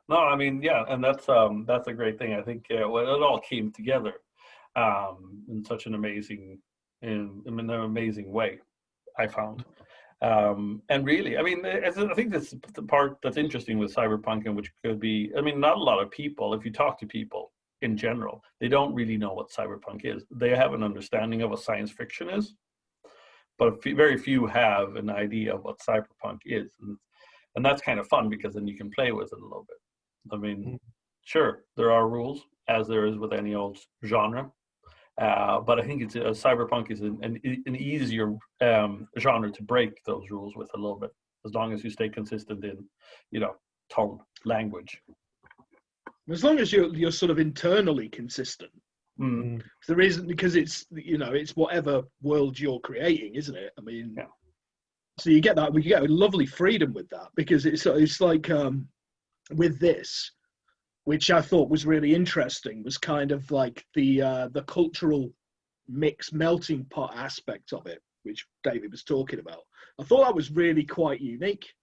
No, I mean, yeah, and that's a great thing. I think it all came together in such an amazing way. I found. And really, I mean, I think that's the part that's interesting with cyberpunk, and which could be, I mean, not a lot of people, if you talk to people in general, they don't really know what cyberpunk is. They have an understanding of what science fiction is, but very few have an idea of what cyberpunk is. And that's kind of fun, because then you can play with it a little bit. I mean, sure, there are rules, as there is with any old genre. But I think it's cyberpunk is an easier genre to break those rules with a little bit, as long as you stay consistent in, tone, language. As long as you're sort of internally consistent. There isn't, because it's it's whatever world you're creating, isn't it? I mean, yeah. So you get that, we get a lovely freedom with that, because it's like with this, which I thought was really interesting, was kind of like the cultural mix, melting pot aspect of it, which David was talking about. I thought that was really quite unique,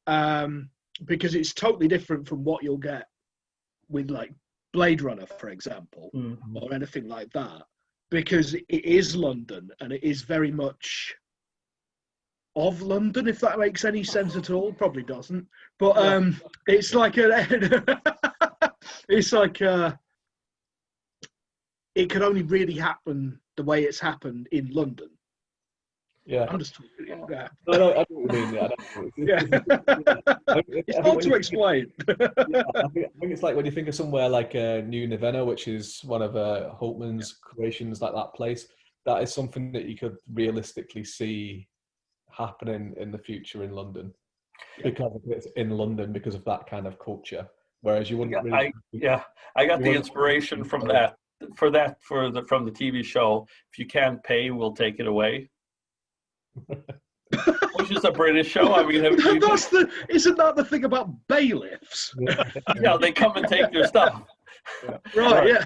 because it's totally different from what you'll get with like Blade Runner, for example, or anything like that, because it is London, and it is very much of London, if that makes any sense at all. Probably doesn't, but it's like it's like it can only really happen the way it's happened in London. Yeah, I'm just talking. Yeah. No, I know what you mean. Yeah, It's hard to explain. I think it's like when you think of somewhere like New Nevada, which is one of Hultman's creations, like that place. That is something that you could realistically see happening in the future in London, because it's in London, because of that kind of culture. Whereas you wouldn't really. I got the inspiration from that. From the TV show. If you can't pay, we'll take it away. Which is a British show. I mean, isn't that the thing about bailiffs? Yeah, they come and take your stuff. Right. Yeah.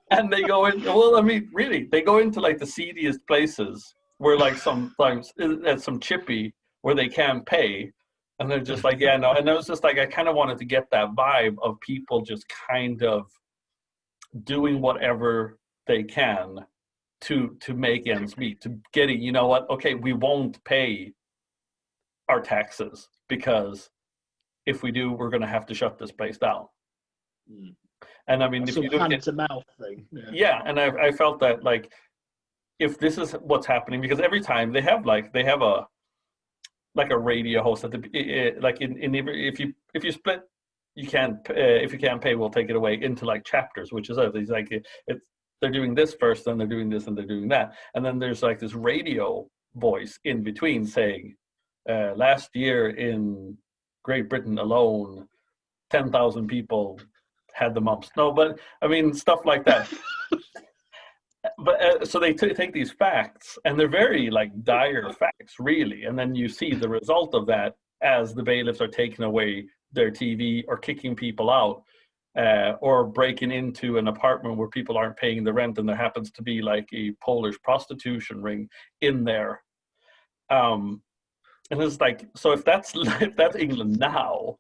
And they go in. Well, I mean, really, they go into like the seediest places, where like sometimes at some chippy where they can't pay, and they're just like, yeah, no. And it was just like, I kind of wanted to get that vibe of people just kind of doing whatever they can to make ends meet, to getting, you know what, okay, we won't pay our taxes, because if we do, we're going to have to shut this place down. And I mean, that's if you look hand at to mouth thing, and I felt that, like, if this is what's happening, because every time they have a radio host at the like if you split, you can't if you can't pay, we'll take it away, into like chapters, which is it's like they're doing this first, then they're doing this, and they're doing that, and then there's like this radio voice in between saying, last year in Great Britain alone, 10,000 people had the mumps. No, but I mean, stuff like that. But so they take these facts, and they're very like dire facts, really, and then you see the result of that as the bailiffs are taking away their TV, or kicking people out, or breaking into an apartment where people aren't paying the rent, and there happens to be like a Polish prostitution ring in there. And it's like, so if that's England now,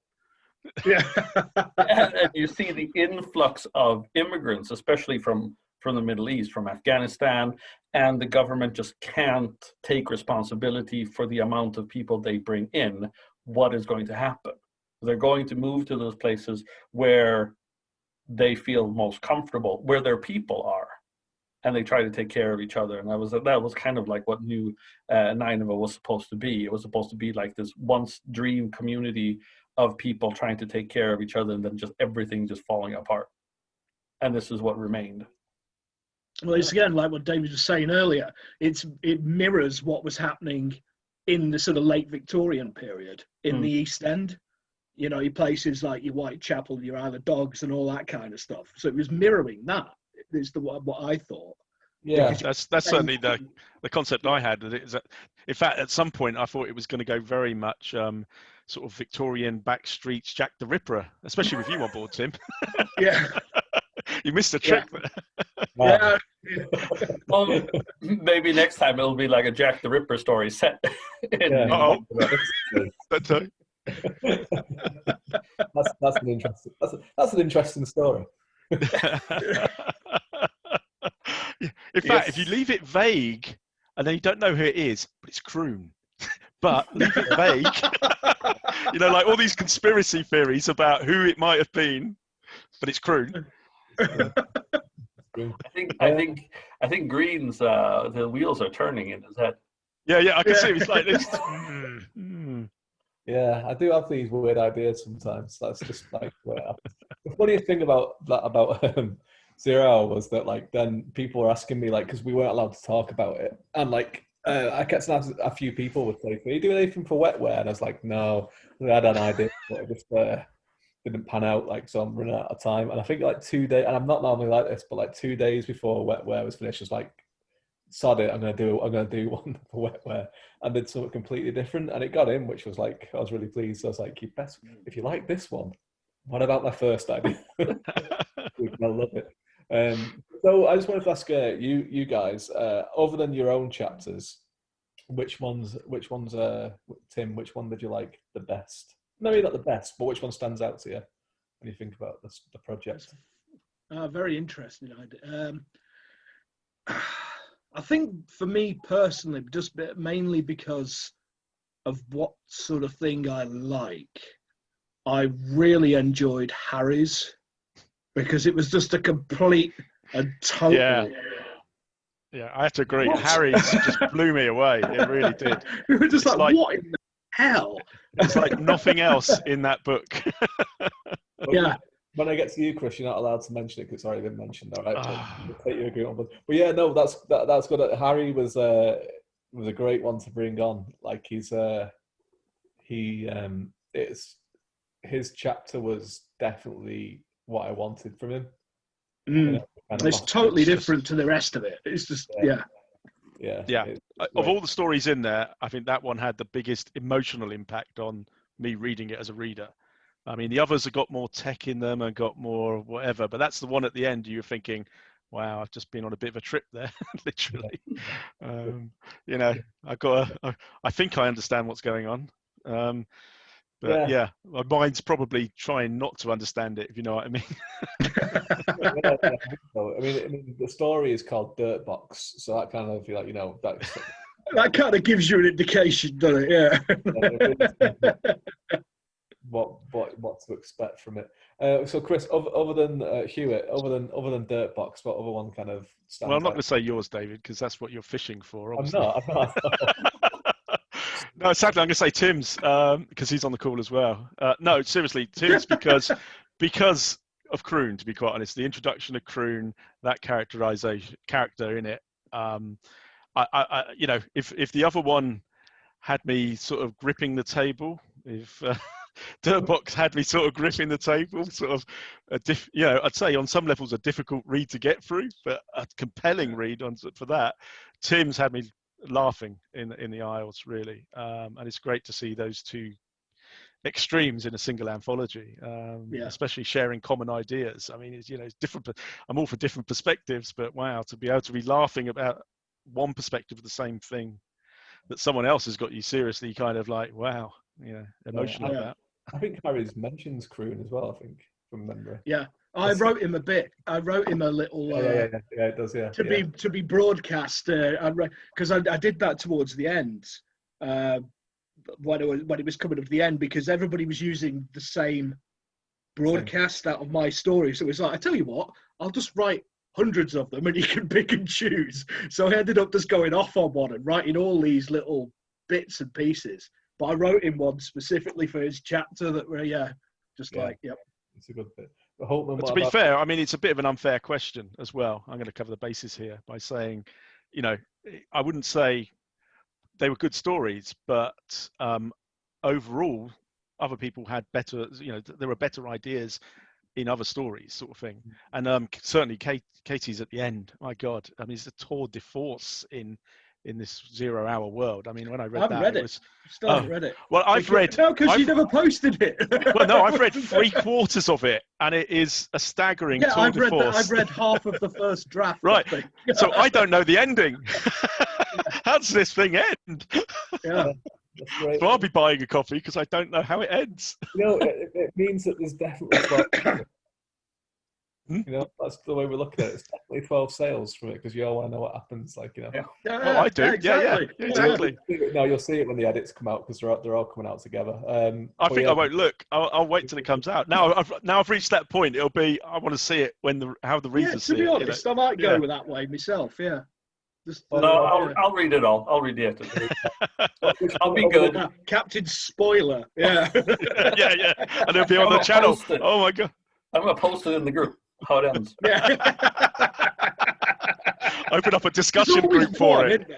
and you see the influx of immigrants, especially from the Middle East, from Afghanistan, and the government just can't take responsibility for the amount of people they bring in, what is going to happen? They're going to move to those places where they feel most comfortable, where their people are, and they try to take care of each other. And that was kind of like what New Nineveh was supposed to be. It was supposed to be like this once dream community of people trying to take care of each other, and then just everything just falling apart. And this is what remained. Well, it's again like what David was saying earlier. It mirrors what was happening in the sort of late Victorian period in the East End. You know, your places like your Whitechapel, your Isle of Dogs, and all that kind of stuff. So it was mirroring that. Is what I thought. Yeah, that's certainly the concept I had. That it is, in fact, at some point I thought it was going to go very much sort of Victorian backstreets Jack the Ripper, especially with you on board, Tim. Yeah. You missed a trick there. Yeah. Well, maybe next time it'll be like a Jack the Ripper story set. That's an interesting story. In fact, if you leave it vague, and then you don't know who it is, but it's Kroon. But leave it vague. You know, like all these conspiracy theories about who it might have been, but it's Kroon. I think Green's the wheels are turning in his head. Yeah, I can see it. It's like this. Yeah, I do have these weird ideas sometimes. That's just like the funniest thing about 0 Hour was that like then people were asking me like because we weren't allowed to talk about it, and like I kept asking a few people would say, "Are you doing anything for wetware?" And I was like, "No, I had an idea, but it just didn't pan out. Like so, I'm running out of time." And I think like 2 days, and I'm not normally like this, but like 2 days before wetware was finished, I was like, sod it, I'm gonna do one for wetware, and did something completely different, and it got in, which was like I was really pleased. So I was like, if you like this one, what about my first idea? I love it. So I just wanted to ask you guys, other than your own chapters, which ones, Tim, which one did you like the best? Maybe not the best, but which one stands out to you when you think about the project? Very interesting idea. I think for me personally, just mainly because of what sort of thing I like, I really enjoyed Harry's because it was just a complete and total. Yeah, I have to agree. What? Harry's just blew me away. It really did. We were just like, what in the hell? It's like nothing else in that book. Yeah. When I get to you, Chris, you're not allowed to mention it because it's already been mentioned. All right, I'll take your agreement. But yeah, no, that's good. Harry was a great one to bring on. Like his chapter was definitely what I wanted from him. You know, it's totally different to the rest of it. It's just yeah. Of all the stories in there, I think that one had the biggest emotional impact on me reading it as a reader. I mean, the others have got more tech in them and got more whatever, but that's the one at the end you're thinking, wow, I've just been on a bit of a trip there, literally. You know, I think I understand what's going on. But yeah, my mind's probably trying not to understand it, if you know what I mean. I mean, the story is called Dirt Box, so that kind of like, you know, that kind of gives you an indication, doesn't it? Yeah. What to expect from it. So Chris, other than Hewitt, other than Dirt Box, what other one kind of stands Well, I'm not out? going to say yours, David, because that's what you're fishing for. Obviously. I'm not. No, sadly, I'm going to say Tim's because he's on the call as well. No, seriously, Tim's because of Kroon. To be quite honest, the introduction of Kroon, that character in it. I you know, if the other one had me sort of gripping the table, if Dirtbox had me sort of gripping the table, sort of, you know, I'd say on some levels a difficult read to get through, but a compelling read for that. Tim's had me laughing in the aisles, really, and it's great to see those two extremes in a single anthology, especially sharing common ideas. I mean, it's, you know, it's different. I'm all for different perspectives, but wow, to be able to be laughing about one perspective of the same thing that someone else has got you seriously kind of like, wow, you know, emotional about. I think Harry's mentions Kroon as well, I think, from memory. Yeah. I wrote him a bit. I wrote him a little. Yeah, it does. Yeah. To be broadcast, because I did that towards the end, when it was coming up to the end, because everybody was using the same broadcast out of my story. So it was like, I tell you what, I'll just write hundreds of them, and you can pick and choose. So I ended up just going off on one and writing all these little bits and pieces. But I wrote him one specifically for his chapter that were it's a good bit. Hultman, but to be fair, I mean, it's a bit of an unfair question as well. I'm going to cover the bases here by saying, you know, I wouldn't say they were good stories, but overall, other people had better, you know, there were better ideas in other stories, sort of thing. And certainly Katie's at the end, my God, I mean, it's a tour de force in this 0 Hour world. I mean, when I read Still haven't read it. Well, I've read. No, because you never posted it. Well, no, I've read 3/4 of it, and it is a staggering tour de force. I've read half of the first draft. Right. So I don't know the ending. How does this thing end? Yeah. That's great. So I'll be buying a copy because I don't know how it ends. You know, it means that there's definitely You know, that's the way we're looking at it. It's definitely 12 sales from it because you all want to know what happens. Like, you know. Yeah. Oh, I do. Exactly. Yeah, exactly. No, you'll see it when the edits come out because they're all coming out together. I think I won't look. I'll wait till it comes out. Now I've reached that point. It'll be I want to see it when how the readers see it. To be honest, I might go Yeah. with that way myself. Yeah. Just, No, I'll read it all. I'll read the edit. I'll be good. Captain Spoiler. Yeah. yeah. And it'll be on the channel. Oh my god. I'm gonna post it in the group. How it ends. Yeah. Open up a discussion group for it.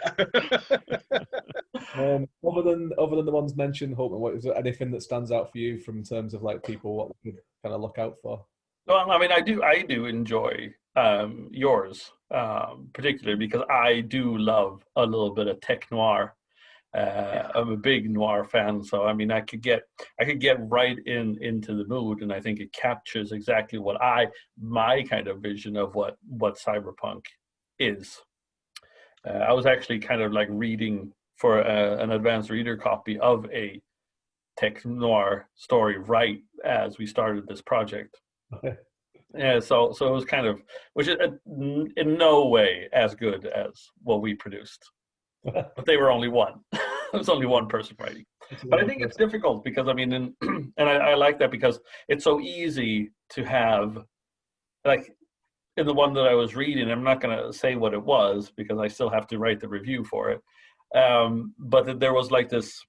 Other than the ones mentioned, Hultman, what is there anything that stands out for you from terms of like people what we could kind of look out for? Well, I mean, I do enjoy yours, particularly because I do love a little bit of tech noir. I'm a big noir fan, so I mean, I could get right into the mood, and I think it captures exactly what my kind of vision of what cyberpunk is. I was actually kind of like reading for an advanced reader copy of a tech noir story right as we started this project. Yeah, so it was kind of, which is in no way as good as what we produced, but they were only one. It was only one person writing. But I think it's difficult because I mean, and I like that because it's so easy to have, like in the one that I was reading, I'm not going to say what it was because I still have to write the review for it. But there was like this,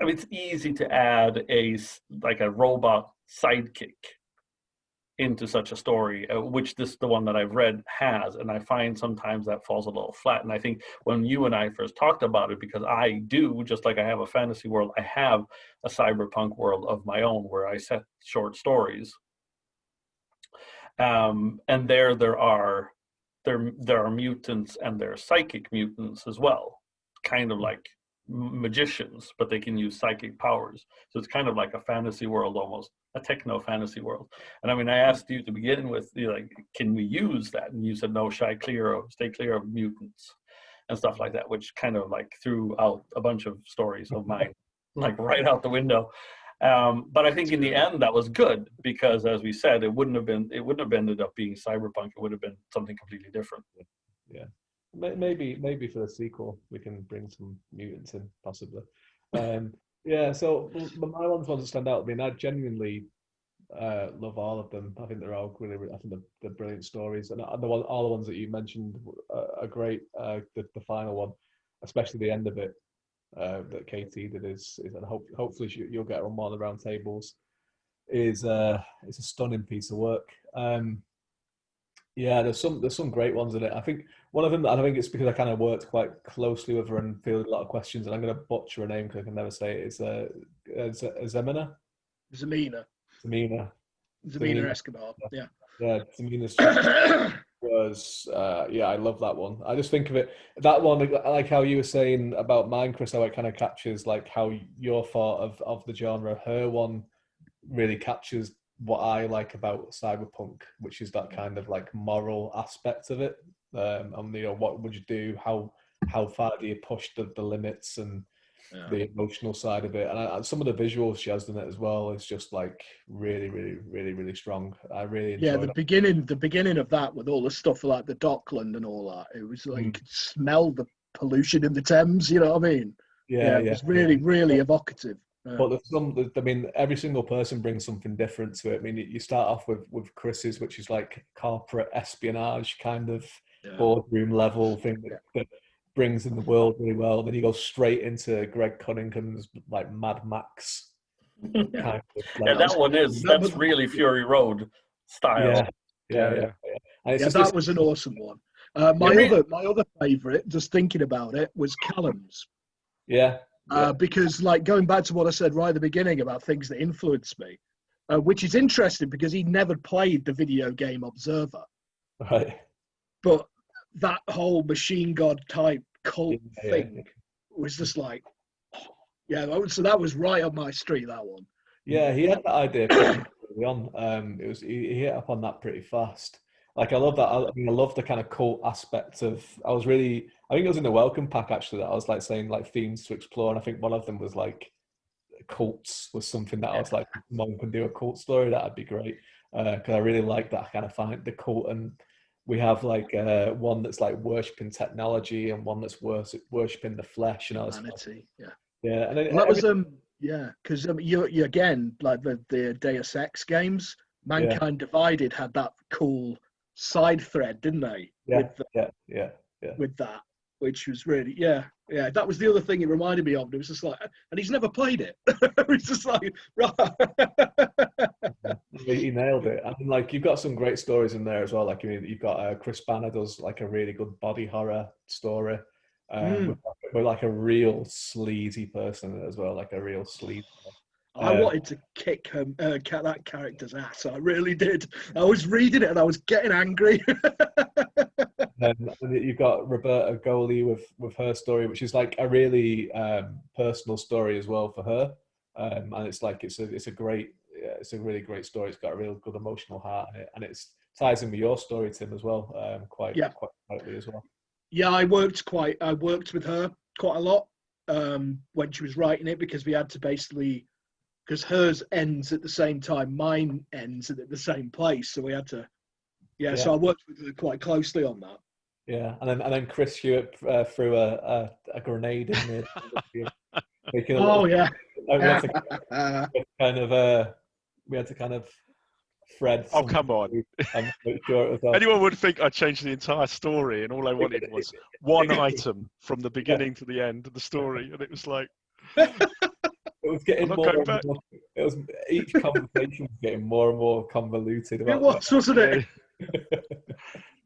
I mean, it's easy to add a robot sidekick into such a story, which the one that I've read has, and I find sometimes that falls a little flat. And I think when you and I first talked about it, because I do, just like I have a fantasy world, I have a cyberpunk world of my own where I set short stories, and there are mutants and there are psychic mutants as well, kind of like magicians, but they can use psychic powers. So it's kind of like a fantasy world, almost a techno fantasy world. And I mean, I asked you to begin with, like, can we use that? And you said no, stay clear of mutants and stuff like that, which kind of like threw out a bunch of stories of mine, like right out the window. But I think in the end that was good because, as we said, it wouldn't have ended up being cyberpunk. It would have been something completely different. Yeah. Maybe for the sequel we can bring some mutants in, possibly. Yeah, so my ones that stand out. I mean, I genuinely love all of them. I think they're all really, I think they're brilliant stories, and all the ones that you mentioned are great. The final one, especially the end of it, that Katie did is and hopefully you'll get on more of the round tables. Is it's a stunning piece of work. Yeah, there's some great ones in it. I think one of them, I think it's because I kind of worked quite closely with her and fielded a lot of questions, and I'm going to butcher her name because I can never say it. It's Zemina Escobar. Yeah. Yeah, Zemina's was I love that one. I just think of it, that one, like how you were saying about mine, Chris, how it kind of captures like how your thought of the genre. Her one really captures what I like about cyberpunk, which is that kind of like moral aspect of it. And you know, what would you do? How far do you push the limits and the emotional side of it? And some of the visuals she has in it as well is just like really, really, really, really strong. I really enjoy the beginning of that with all the stuff like the Dockland and all that. It was like you could smell the pollution in the Thames. You know what I mean? Yeah, it was really, really evocative. But I mean, every single person brings something different to it. I mean, you start off with Chris's, which is like corporate espionage kind of boardroom level thing that brings in the world really well. Then you go straight into Greg Cunningham's like Mad Max kind of. Like, that's really Fury Road style. Yeah. That was an awesome one. My other favourite, just thinking about it, was Callum's. Yeah. Because, like, going back to what I said right at the beginning about things that influenced me, which is interesting because he never played the video game Observer. Right. But that whole machine god type cult thing was just like, so that was right up my street, that one. Yeah, he had that idea pretty early on. He hit up on that pretty fast. Like, I love that. I mean, I love the kind of cult aspect of. I think it was in the welcome pack actually that I was like saying like themes to explore, and I think one of them was like cults was something that I was like, if someone can do a cult story, that'd be great. because I really like that kind of find the cult, and we have like one that's like worshipping technology and one that's worshipping the flesh and all this. Humanity, yeah. Yeah, and then Well, that was yeah, because you again, like the Deus Ex games, Mankind Divided had that cool side thread, didn't they? Yeah, with with that, which was really that was the other thing it reminded me of. It was just like, and he's never played it. It's just like, right. He nailed it. I mean, like, you've got some great stories in there as well. Like, I mean, you've got Chris Banner does like a really good body horror story. With like a real sleazy person as well, like a real sleazy. I wanted to kick that character's ass. I really did. I was reading it and I was getting angry. And you've got Roberta Goli with her story, which is like a really personal story as well for her. And it's like it's a really great story. It's got a real good emotional heart in it, and it ties in with your story, Tim, as well. Quite tightly as well. Yeah, I worked with her quite a lot when she was writing it, because we had to basically, because hers ends at the same time, mine ends at the same place, so we had to. Yeah, so I worked with her quite closely on that. Yeah, and then Chris Hewitt threw a grenade in there. We had to kind of thread. Oh, come on! And make sure it was Anyone would think I changed the entire story, and all I wanted was one item from the beginning to the end of the story, and it was like. It was getting more and more. It was each conversation was getting more and more convoluted. It was, wasn't it?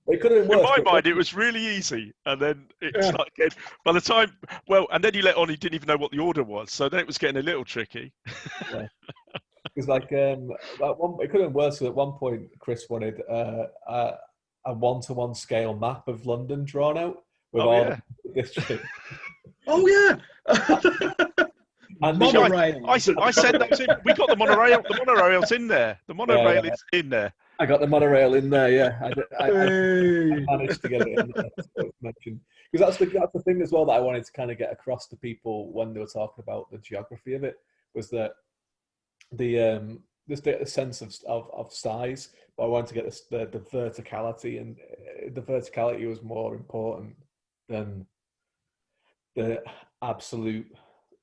It could have been worse. In my mind, it was really easy, and then it started. By the time, and then you let on, he didn't even know what the order was, so then it was getting a little tricky. Yeah. It was like it could have been worse. At one point, Chris wanted a 1-to-1 scale map of London drawn out with all the districts. Oh yeah. And monorail. I said that to him. We got the monorail. The monorail's in there. The monorail is in there. I got the monorail in there. Yeah, I managed to get it in there. So mentioned, because that's the thing as well that I wanted to kind of get across to people when they were talking about the geography of it, was that the sense of size, but I wanted to get the verticality, and the verticality was more important than the absolute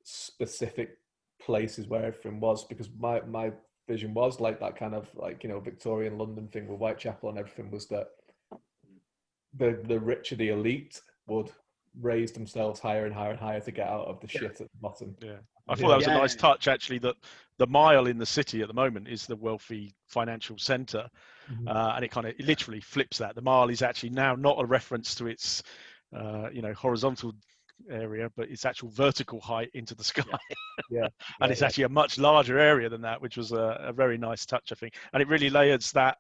specific places where everything was, because my vision was like that kind of like, you know, Victorian London thing with Whitechapel and everything, was that the richer, the elite would raise themselves higher and higher and higher to get out of the shit at the bottom. Yeah, I thought that was a nice touch, actually, that the Mile in the city at the moment is the wealthy financial centre, and it literally flips that. The Mile is actually now not a reference to its horizontal area, but its actual vertical height into the sky. And it's actually a much larger area than that, which was a very nice touch, I think. And it really layers that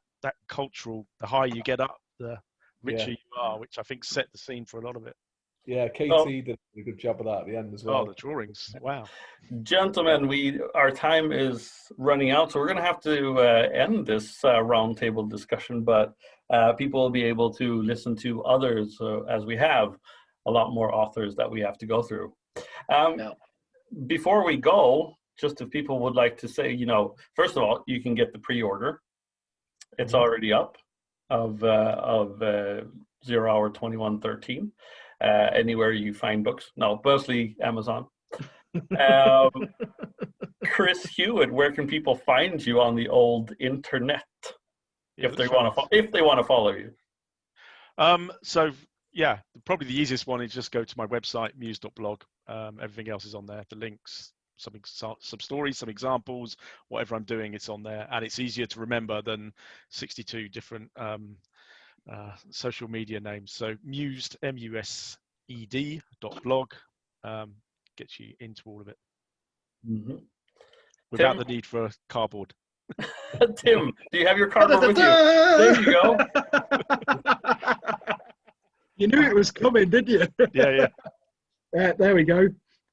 cultural, the higher you get up, the richer you are, which I think set the scene for a lot of it. Yeah, KT did a good job of that at the end as well. Oh, the drawings. Wow. Gentlemen, our time is running out, so we're going to have to end this roundtable discussion, but people will be able to listen to others as we have a lot more authors that we have to go through. Before we go, just if people would like to say, first of all, you can get the pre-order. It's already up of 0 Hour 2113. Anywhere you find books. No, mostly Amazon. Chris Hewitt, where can people find you on the old internet if they want to follow you? Probably the easiest one is just go to my website, muse.blog. Everything else is on there. The links, some stories, some examples, whatever I'm doing, it's on there, and it's easier to remember than 62 different social media names. So mused, mused.blog, gets you into all of it without the need for a cardboard. Tim, do you have your cardboard with you? There you go. You knew it was coming, didn't you? Yeah. There we go.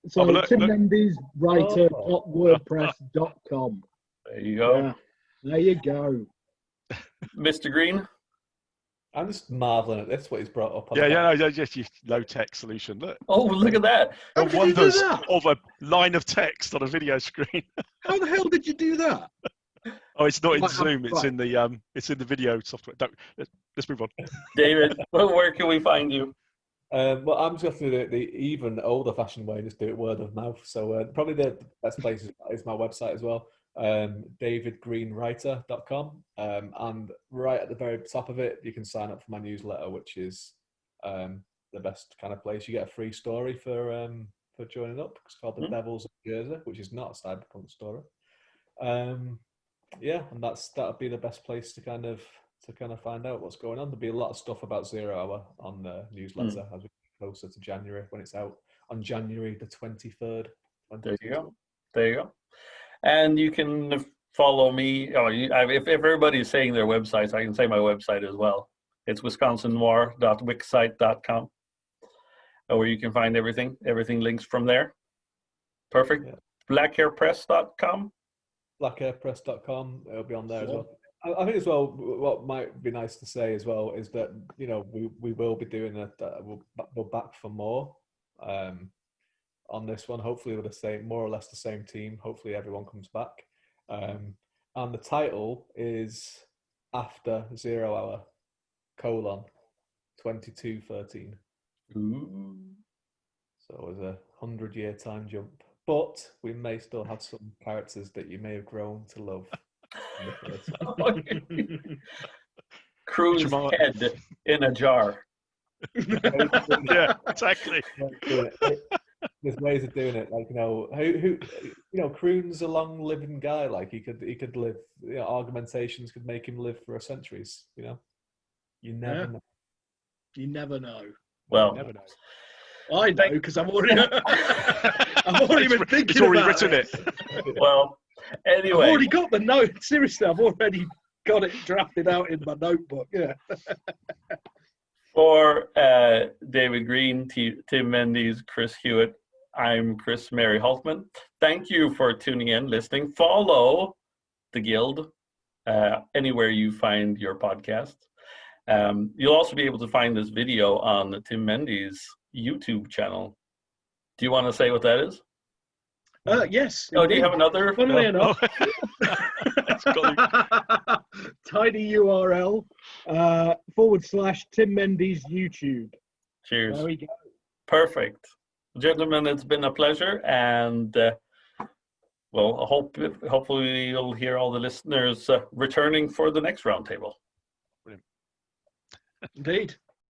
So Tim Mendees, writer.wordpress.com. There you go. Yeah, there you go. Mr. Green? I'm just marveling at this, what he's brought up. Just your low-tech solution. Look. Oh, look at that. The wonders of a line of text on a video screen. How the hell did you do that? Oh, it's not in Might have- Zoom. It's right. in the video software. Let's move on. David, where can we find you? Well, I'm just going to do it the even older-fashioned way, just do it word of mouth. So probably the best place is my website as well, davidgreenwriter.com. And right at the very top of it, you can sign up for my newsletter, which is the best kind of place. You get a free story for joining up. It's called The Devils of Jersey, which is not a cyberpunk story. Yeah, and that'll be the best place to kind of find out what's going on. There'll be a lot of stuff about 0 Hour on the newsletter as we get closer to January, when it's out on January the 23rd. There you go. There you go. And you can follow me. If everybody's saying their websites, I can say my website as well. It's wisconsinnoir.wixsite.com, where you can find everything. Everything links from there. Perfect. Yeah. Blackhairpress.com. Blackhairpress.com. It'll be on there as well. I think as well, what might be nice to say as well is that, you know, we will be doing we're back for more on this one. Hopefully with the same, more or less the same team. Hopefully everyone comes back. And the title is After 0 Hour, 2213. Ooh. So it was a 100-year time jump. But we may still have some characters that you may have grown to love. Crew's head in a jar. Yeah, exactly. There's ways of doing it. Like, you know, who Croon's a long living guy. Like he could live. You know, augmentations could make him live for centuries. You know, you never know. You never know. Well, you never know. I know because I've already been thinking it's already about written it. Well, anyway, I've already got the note. Seriously, I've already got it drafted out in my notebook. Yeah. For David Green, Tim Mendees, Chris Hewitt, I'm Chris Mary Hultman. Thank you for tuning in, listening. Follow the Guild anywhere you find your podcast. You'll also be able to find this video on the Tim Mendees YouTube channel. Do you want to say what that is? Yes. Oh, do you have another? Funnily enough, tiny URL / Tim Mendees YouTube. Cheers. There we go. Perfect. Gentlemen, it's been a pleasure, and well, hopefully you'll hear all the listeners returning for the next roundtable. Indeed.